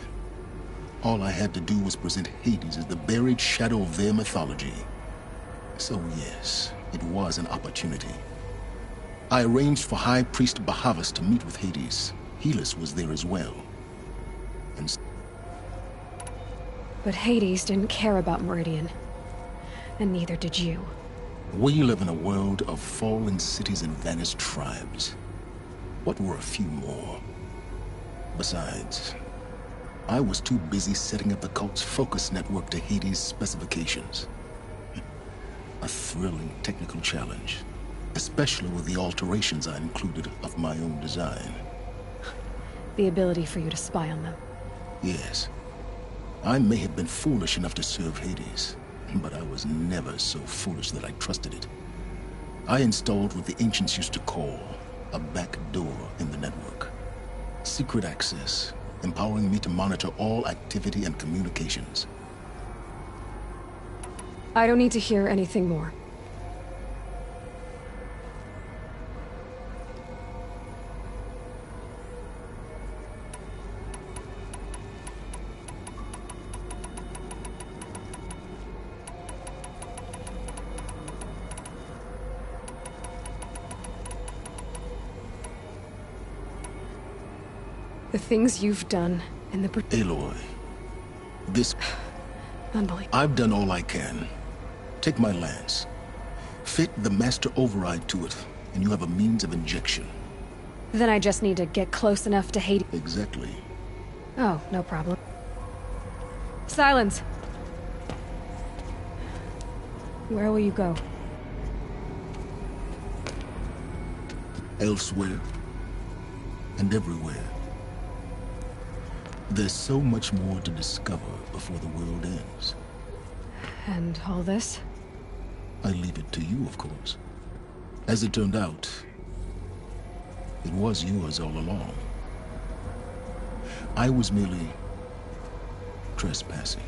All I had to do was present Hades as the buried shadow of their mythology. So yes, it was an opportunity. I arranged for High Priest Bahavas to meet with Hades. Helis was there as well. But Hades didn't care about Meridian. And neither did you. We live in a world of fallen cities and vanished tribes. What were a few more? Besides, I was too busy setting up the cult's focus network to Hades' specifications. A thrilling technical challenge, especially with the alterations I included of my own design. The ability for you to spy on them. Yes. I may have been foolish enough to serve Hades, but I was never so foolish that I trusted it. I installed what the ancients used to call a back door in the network. Secret access, empowering me to monitor all activity and communications. I don't need to hear anything more. The things you've done in the... Aloy, this... Unbelievable. I've done all I can. Take my lance. Fit the master override to it, and you have a means of injection. Then I just need to get close enough to Hades. Exactly. Oh, no problem. Silence! Where will you go? Elsewhere. And everywhere. There's so much more to discover before the world ends. And all this? I leave it to you, of course. As it turned out, it was yours all along. I was merely trespassing.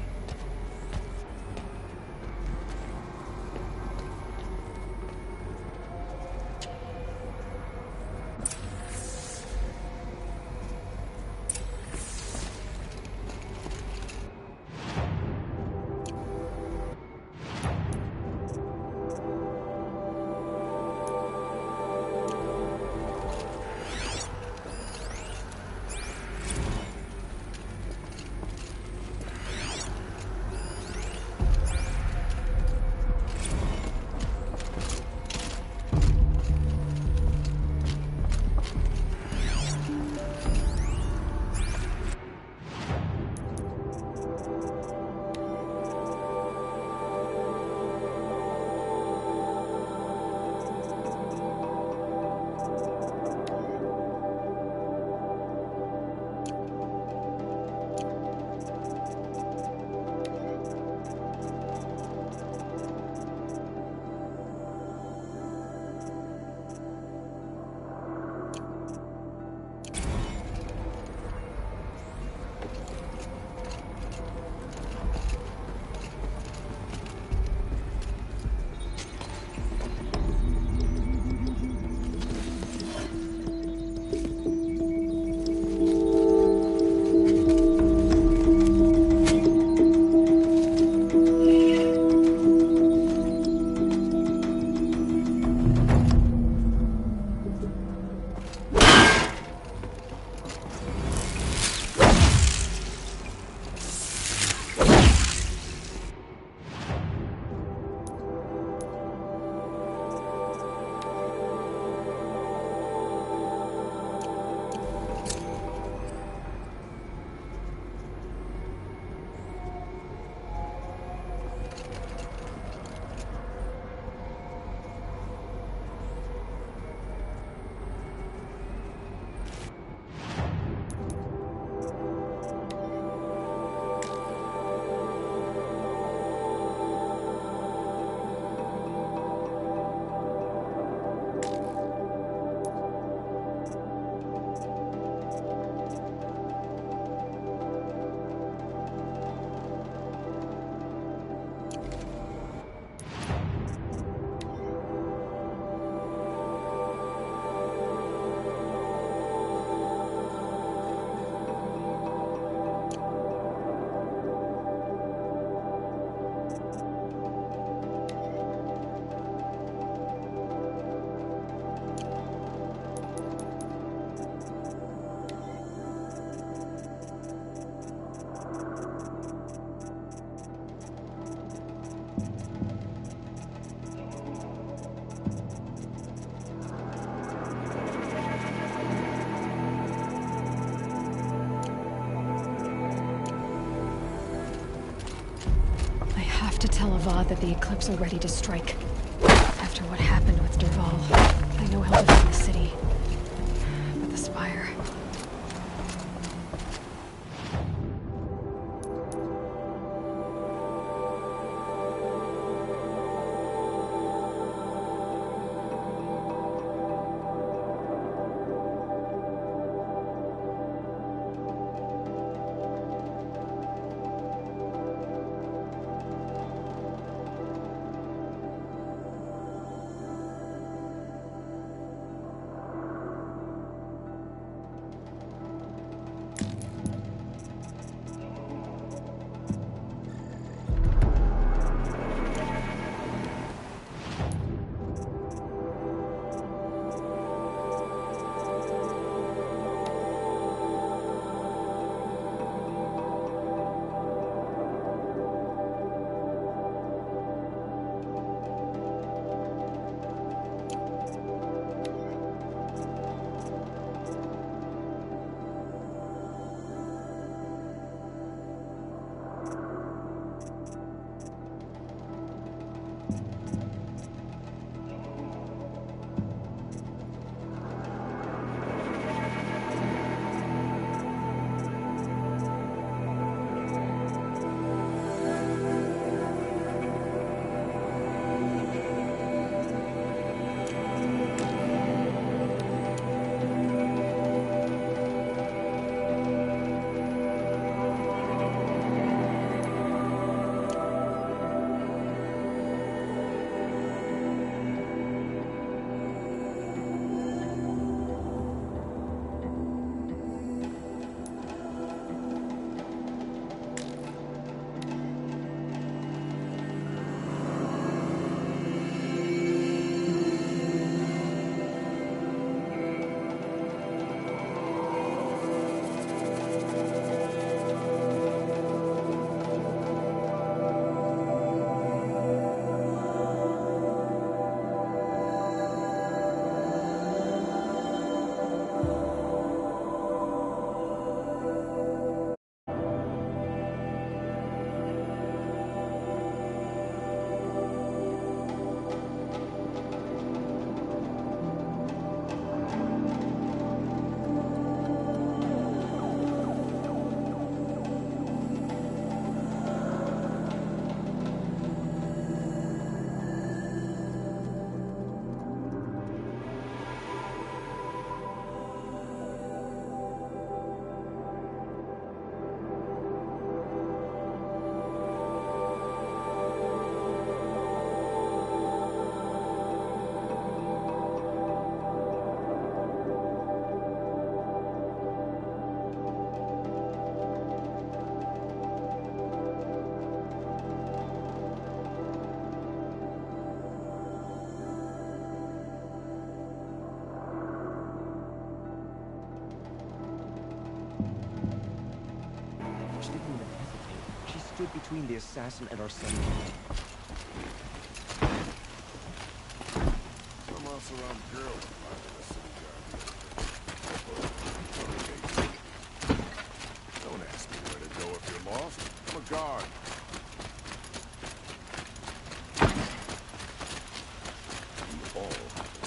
To tell Avad that the Eclipse are ready to strike. After what happened with Dervahl, I know he'll defend the city. But the Spire... stood between the assassin and our son. Some Oseram girl arrived in the city guard. Don't ask me where to go if you're lost. I'm a guard. You all have a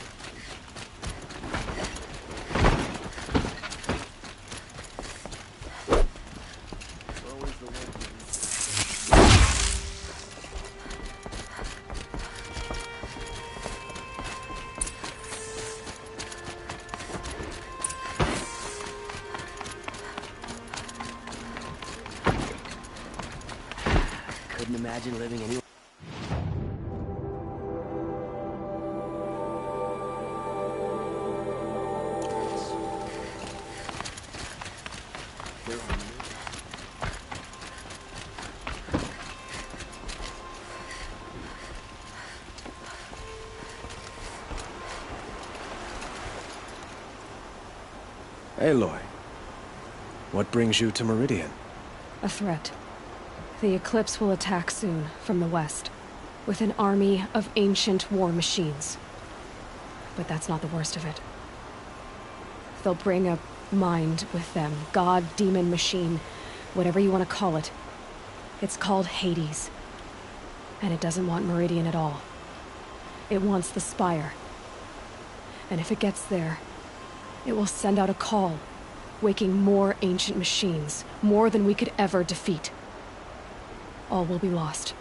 always the one couldn't imagine living anywhere. Aloy, what brings you to Meridian? A threat. The Eclipse will attack soon, from the west, with an army of ancient war machines. But that's not the worst of it. They'll bring a mind with them, god, demon, machine, whatever you want to call it. It's called Hades. And it doesn't want Meridian at all. It wants the Spire. And if it gets there, it will send out a call, waking more ancient machines, more than we could ever defeat. All will be lost.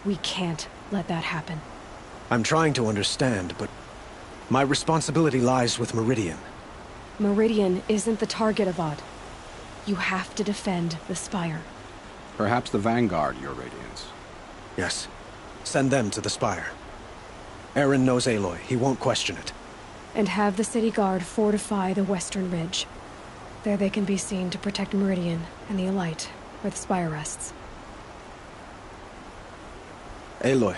We can't let that happen. I'm trying to understand, but my responsibility lies with Meridian. Meridian isn't the target, Avad. You have to defend the Spire. Perhaps the Vanguard, Your Radiance. Yes. Send them to the Spire. Eren knows Aloy. He won't question it. And have the City Guard fortify the Western Ridge. There they can be seen to protect Meridian and the Elite, where the Spire rests. Aloy.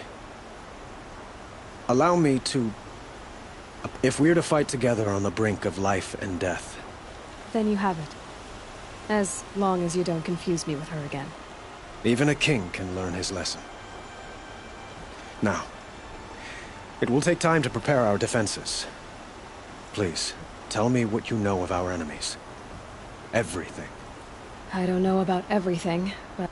Allow me to... If we're to fight together on the brink of life and death... Then you have it. As long as you don't confuse me with her again. Even a king can learn his lesson. Now, it will take time to prepare our defenses. Please, tell me what you know of our enemies. Everything. I don't know about everything, but...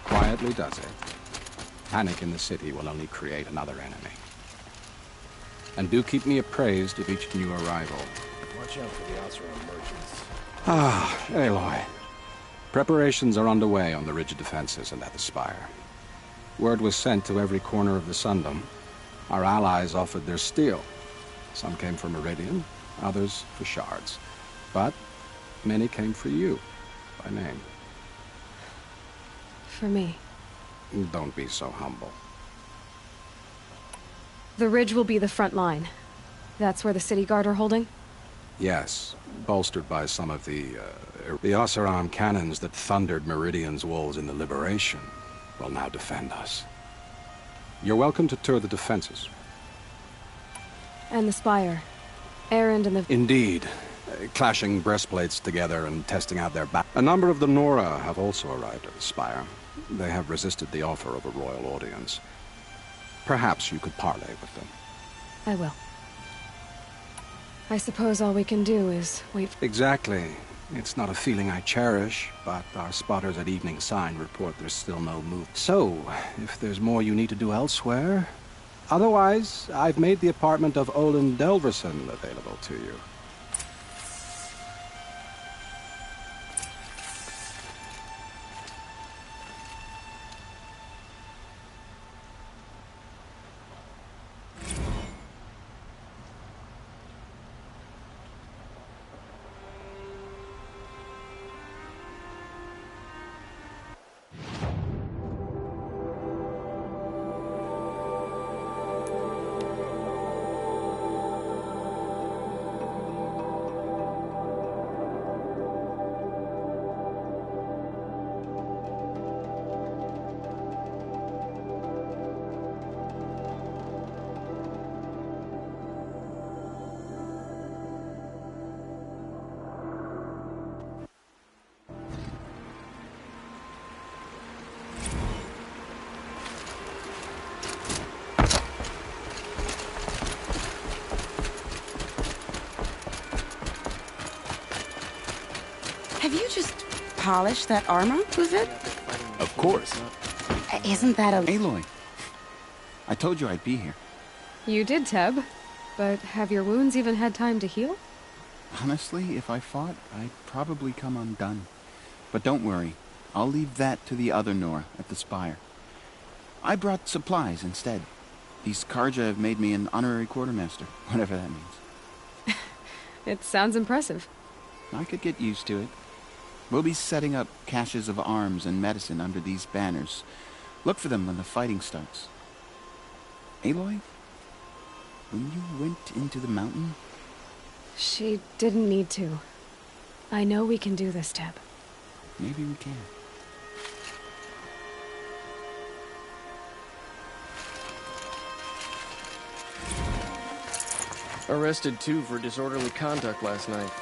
Quietly does it. Panic in the city will only create another enemy. And do keep me appraised of each new arrival. Watch out for the Oseram merchants. Ah, Aloy. Preparations are underway on the ridge of defenses and at the Spire. Word was sent to every corner of the Sundom. Our allies offered their steel. Some came for Meridian, others for shards. But many came for you, by name. For me. Don't be so humble. The ridge will be the front line. That's where the City Guard are holding? Yes, bolstered by some of the Oseram cannons that thundered Meridian's walls in the Liberation will now defend us. You're welcome to tour the defenses. And the Spire. Erend and the... Indeed. Clashing breastplates together and testing out their back. A number of the Nora have also arrived at the Spire. They have resisted the offer of a royal audience. Perhaps you could parley with them. I will. I suppose all we can do is wait for... Exactly. It's not a feeling I cherish, but our spotters at Evening Sign report there's still no move. So, if there's more you need to do elsewhere... Otherwise, I've made the apartment of Olin Delverson available to you. polish that armor, was it? Of course. Isn't that a... Aloy, I told you I'd be here. You did, Teb. But have your wounds even had time to heal? Honestly, if I fought, I'd probably come undone. But don't worry. I'll leave that to the other Nora at the Spire. I brought supplies instead. These Karja have made me an honorary quartermaster, whatever that means. It sounds impressive. I could get used to it. We'll be setting up caches of arms and medicine under these banners. Look for them when the fighting starts. Aloy, when you went into the mountain... She didn't need to. I know we can do this, Teb. Maybe we can. Arrested 2 for disorderly conduct last night.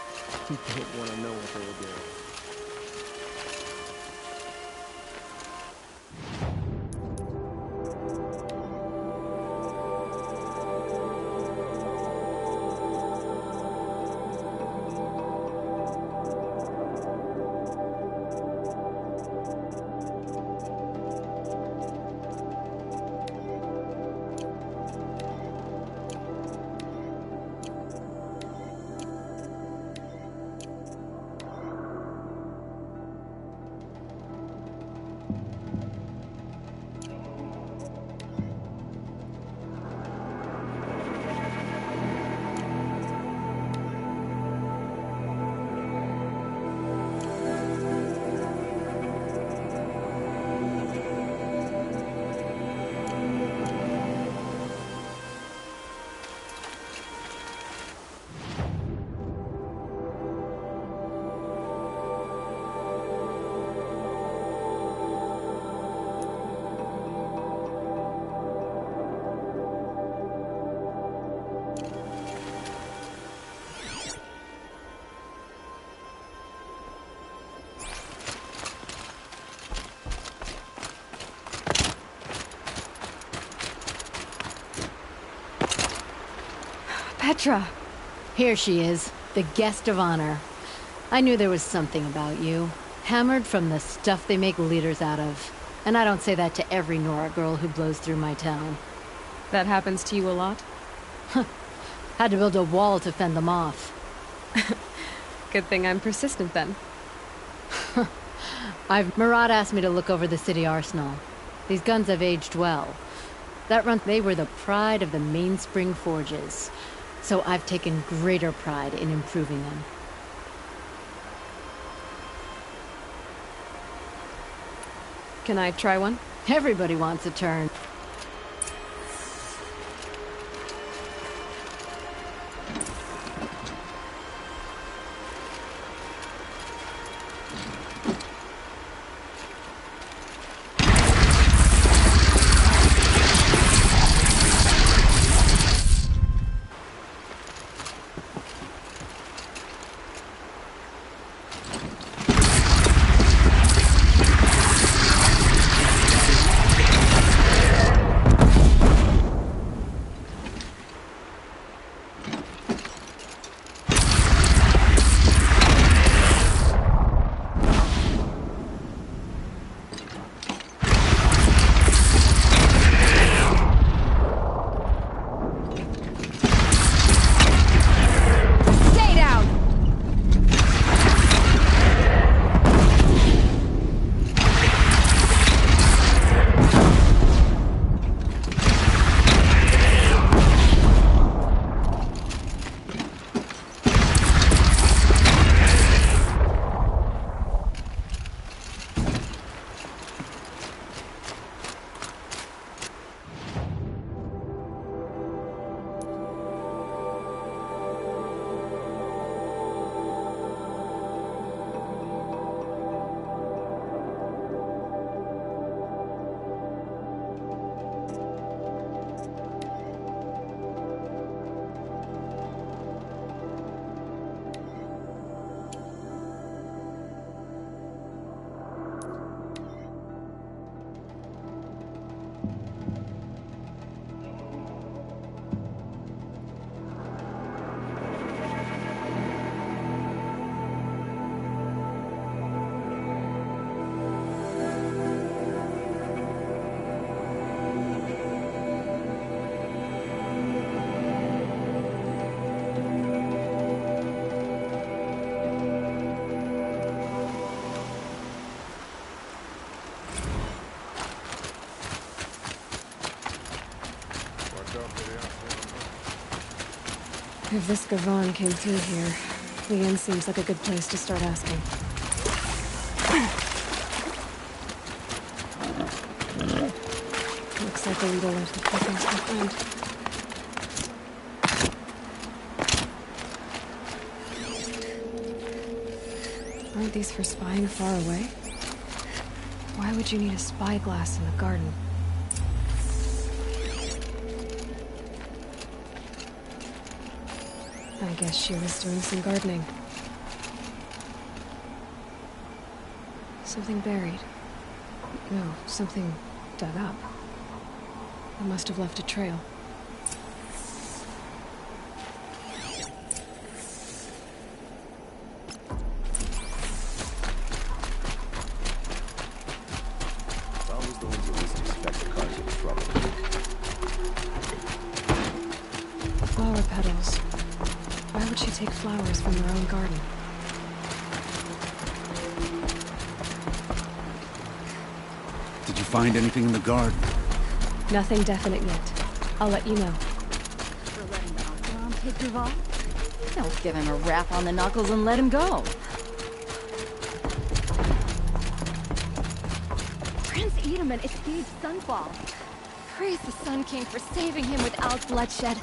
Don't want to know what they were doing. Petra! Here she is, the guest of honor. I knew there was something about you. Hammered from the stuff they make leaders out of. And I don't say that to every Nora girl who blows through my town. That happens to you a lot? Had to build a wall to fend them off. Good thing I'm persistent then. Murad asked me to look over the city arsenal. These guns have aged well. They were the pride of the Mainspring Forges. So I've taken greater pride in improving them. Can I try one? Everybody wants a turn. If this Gavan came through here, the inn seems like a good place to start asking. Looks like a leader left the things behind. Aren't these for spying far away? Why would you need a spyglass in the garden? I guess she was doing some gardening. Something buried. No, something dug up. It must have left a trail. Always the ones who least expect the cars in trouble. Flower petals. Why would she take flowers from her own garden? Did you find anything in the garden? Nothing definite yet. I'll let you know. For letting the Acheron take Duval? Don't give him a rap on the knuckles and let him go. Prince Edaman escaped Sunfall. Praise the Sun King for saving him without bloodshed.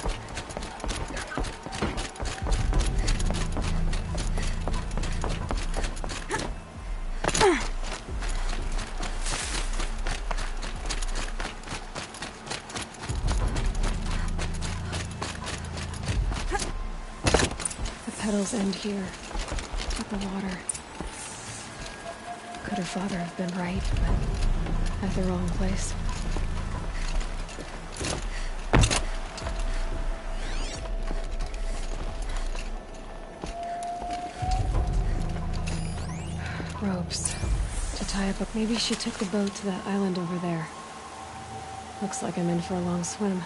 Petals end here, at the water. Could her father have been right, but at the wrong place? Ropes. To tie up a... Maybe she took the boat to that island over there. Looks like I'm in for a long swim.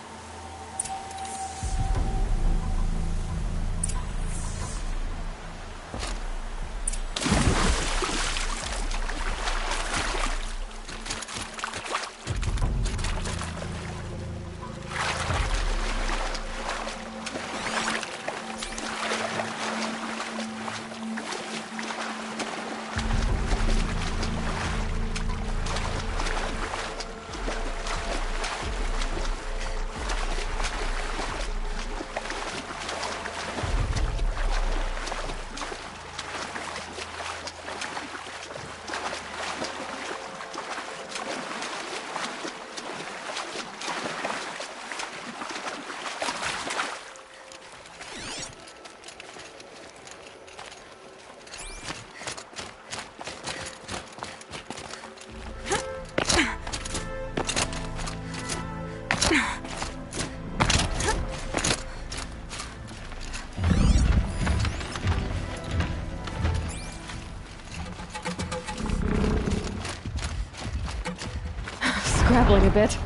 Scrabbling a bit.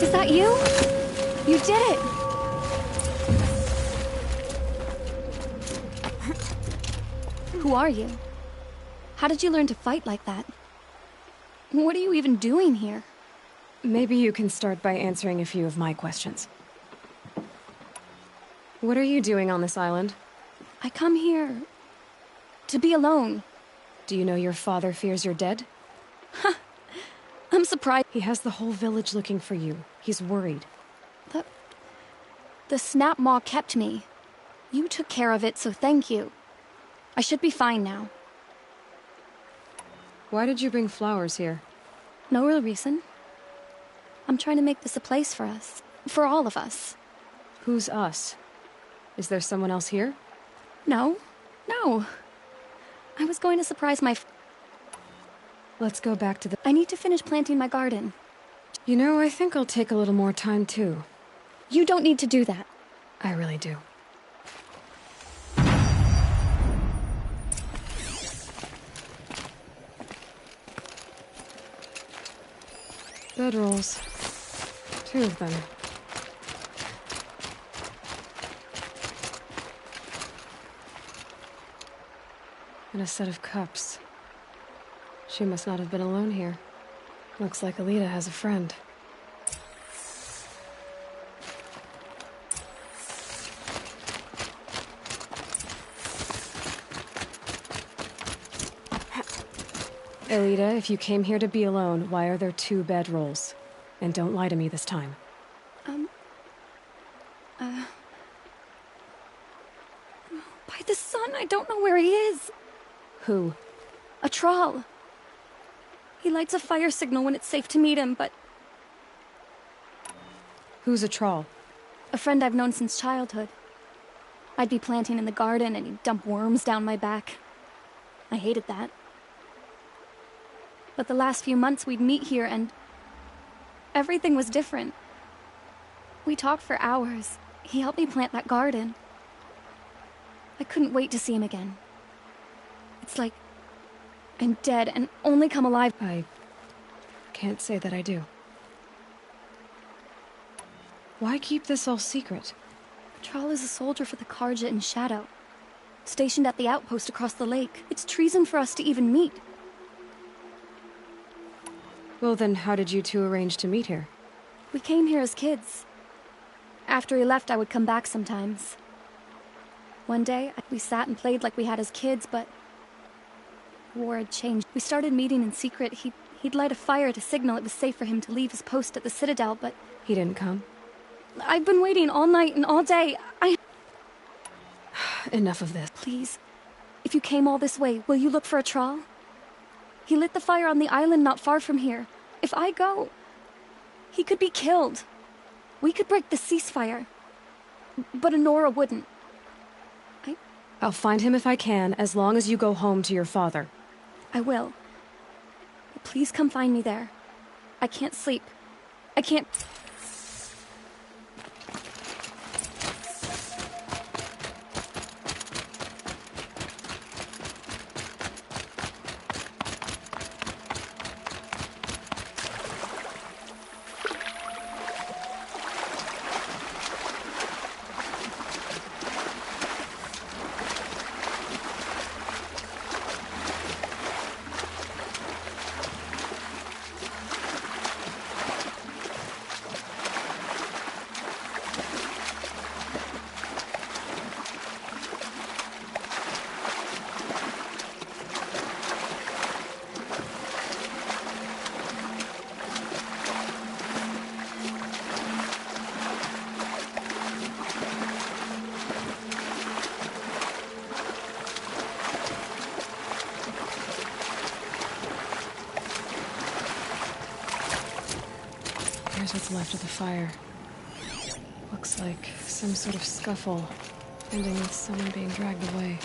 Is that you? You did it! Who are you? How did you learn to fight like that? What are you even doing here? Maybe you can start by answering a few of my questions. What are you doing on this island? I come here to be alone. Do you know your father fears you're dead? Huh. I'm surprised. He has the whole village looking for you. He's worried. The Snap Maw kept me. You took care of it, so thank you. I should be fine now. Why did you bring flowers here? No real reason. I'm trying to make this a place for us. For all of us. Who's us? Is there someone else here? No. No. I was going to surprise my... Let's go back to the... I need to finish planting my garden. You know, I think I'll take a little more time, too. You don't need to do that. I really do. Bedrolls. 2 of them. And a set of cups. She must not have been alone here. Looks like Alita has a friend. Alita, if you came here to be alone, why are there 2 bedrolls? And don't lie to me this time. By the sun, I don't know where he is. Who? A Thrall. He lights a fire signal when it's safe to meet him, but... Who's a Thrall? A friend I've known since childhood. I'd be planting in the garden and he'd dump worms down my back. I hated that. But the last few months we'd meet here and... everything was different. We talked for hours. He helped me plant that garden. I couldn't wait to see him again. It's like I'm dead and only come alive. I can't say that I do. Why keep this all secret? Thrall is a soldier for the Carja in Shadow, stationed at the outpost across the lake. It's treason for us to even meet. Well then, how did you 2 arrange to meet here? We came here as kids. After he left, I would come back sometimes. One day, we sat and played like we had as kids, but... war had changed. We started meeting in secret. He'd light a fire to signal it was safe for him to leave his post at the Citadel, but... He didn't come? I've been waiting all night and all day. Enough of this. Please, if you came all this way, will you look for a Thrall? He lit the fire on the island not far from here. If I go, he could be killed. We could break the ceasefire. But Anora wouldn't. I'll find him if I can, as long as you go home to your father. I will. Please come find me there. I can't sleep. I can't... Here's what's left of the fire. Looks like some sort of scuffle, ending with someone being dragged away.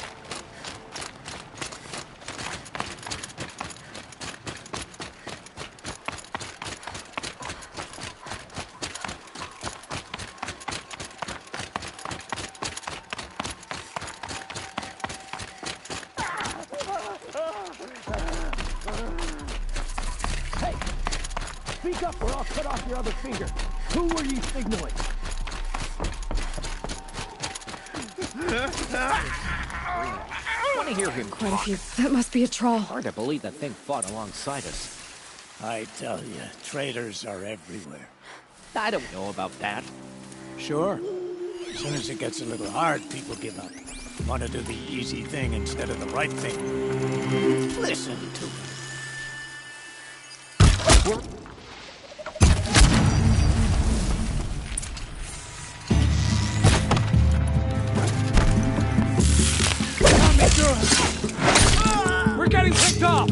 Speak up or I'll cut off your other finger. Who were you signaling? Want to hear him Quite a talk? few. That must be a Thrall. Hard to believe that thing fought alongside us. I tell you, traitors are everywhere. I don't know about that. Sure. As soon as it gets a little hard, people give up. Want to do the easy thing instead of the right thing. Listen to me. We're getting picked off!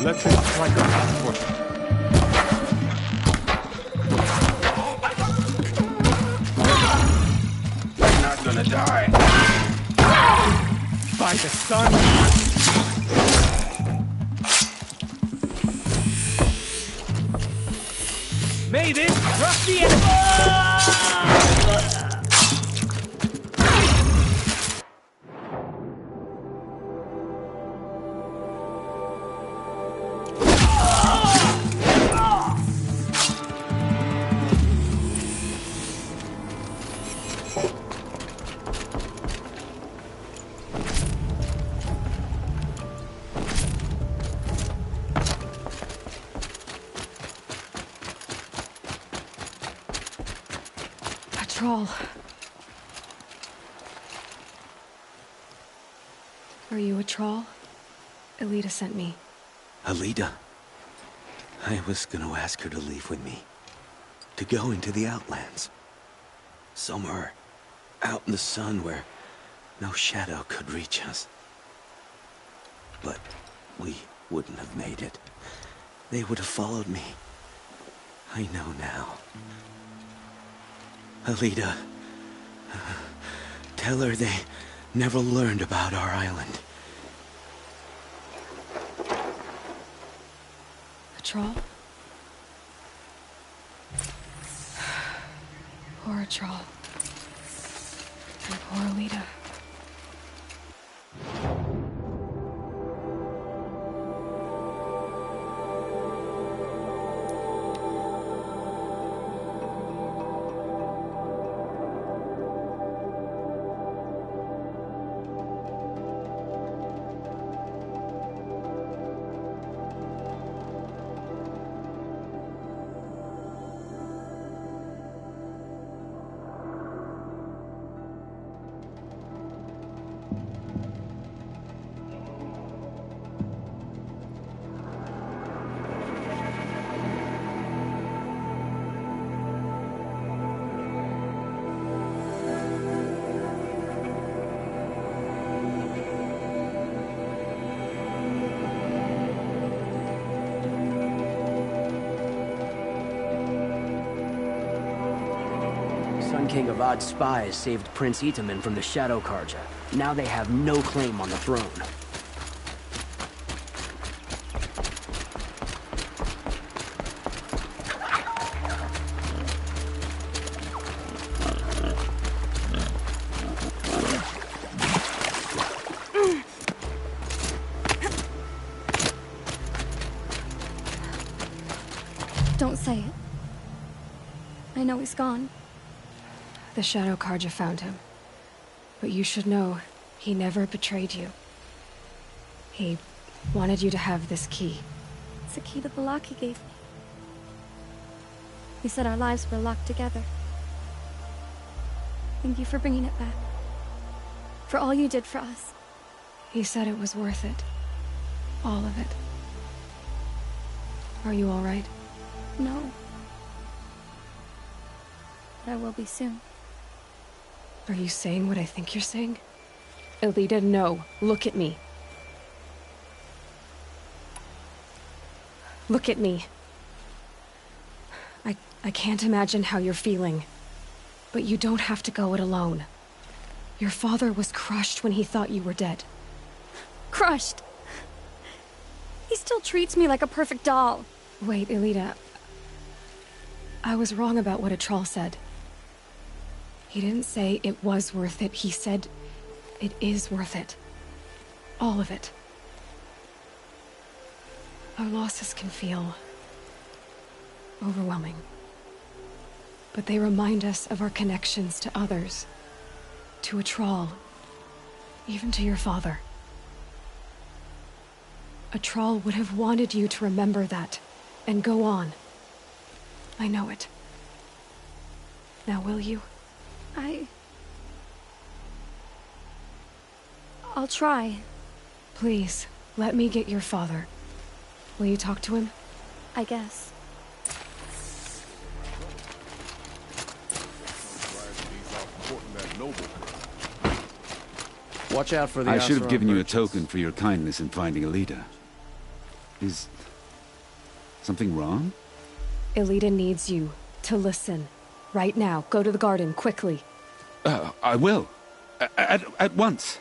Let's try to transport. Die! By the sun! May this crush the Troll. Are you a troll? Elita sent me. Alita? I was gonna ask her to leave with me. To go into the Outlands. Somewhere out in the sun where no shadow could reach us. But we wouldn't have made it. They would have followed me. I know now. Alita, tell her they never learned about our island. A troll? Poor troll. And poor Alita. Sun King Avad's spies saved Prince Itaman from the Shadow Karja. Now they have no claim on the throne. Don't say it. I know he's gone. The Shadow Karja found him. But you should know, he never betrayed you. He wanted you to have this key. It's a key to the lock he gave me. He said our lives were locked together. Thank you for bringing it back. For all you did for us. He said it was worth it. All of it. Are you all right? No. But I will be soon. Are you saying what I think you're saying? Elita, no. Look at me. Look at me. I can't imagine how you're feeling. But you don't have to go it alone. Your father was crushed when he thought you were dead. Crushed? He still treats me like a perfect doll. Wait, Elita. I was wrong about what a troll said. He didn't say it was worth it. He said it is worth it. All of it. Our losses can feel overwhelming. But they remind us of our connections to others. To a troll. Even to your father. A troll would have wanted you to remember that and go on. I know it. Now will you? I'll try. Please, let me get your father. Will you talk to him? I guess. Watch out for the I should have Oseram given you a merchants. token for your kindness in finding Alita. Is something wrong? Elita needs you to listen. Right now. Go to the garden, quickly. I will. At once.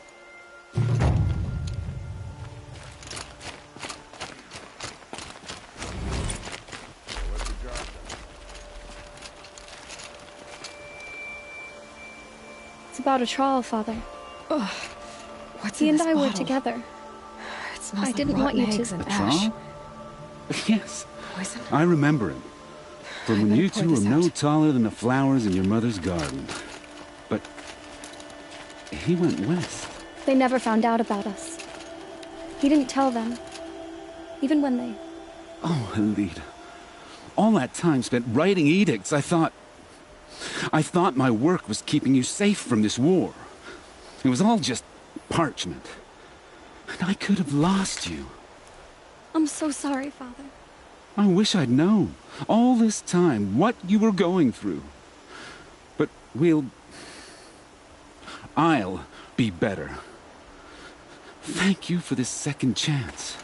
It's about a trial, Father. Ugh. What's He in and this I were bottle? together. It smells I like didn't want rotten you eggs to. and A ash. trial? Yes. Poison? I remember him. From when better you pour two were this no out. taller than the flowers in your mother's garden. But he went west. They never found out about us. He didn't tell them. Even when they... Oh, Alida. All that time spent writing edicts, I thought my work was keeping you safe from this war. It was all just parchment. And I could have lost you. I'm so sorry, Father. I wish I'd known, all this time, what you were going through. But I'll be better. Thank you for this second chance.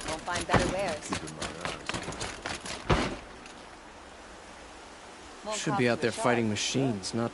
Won't find better wares. Should be out there fighting machines, not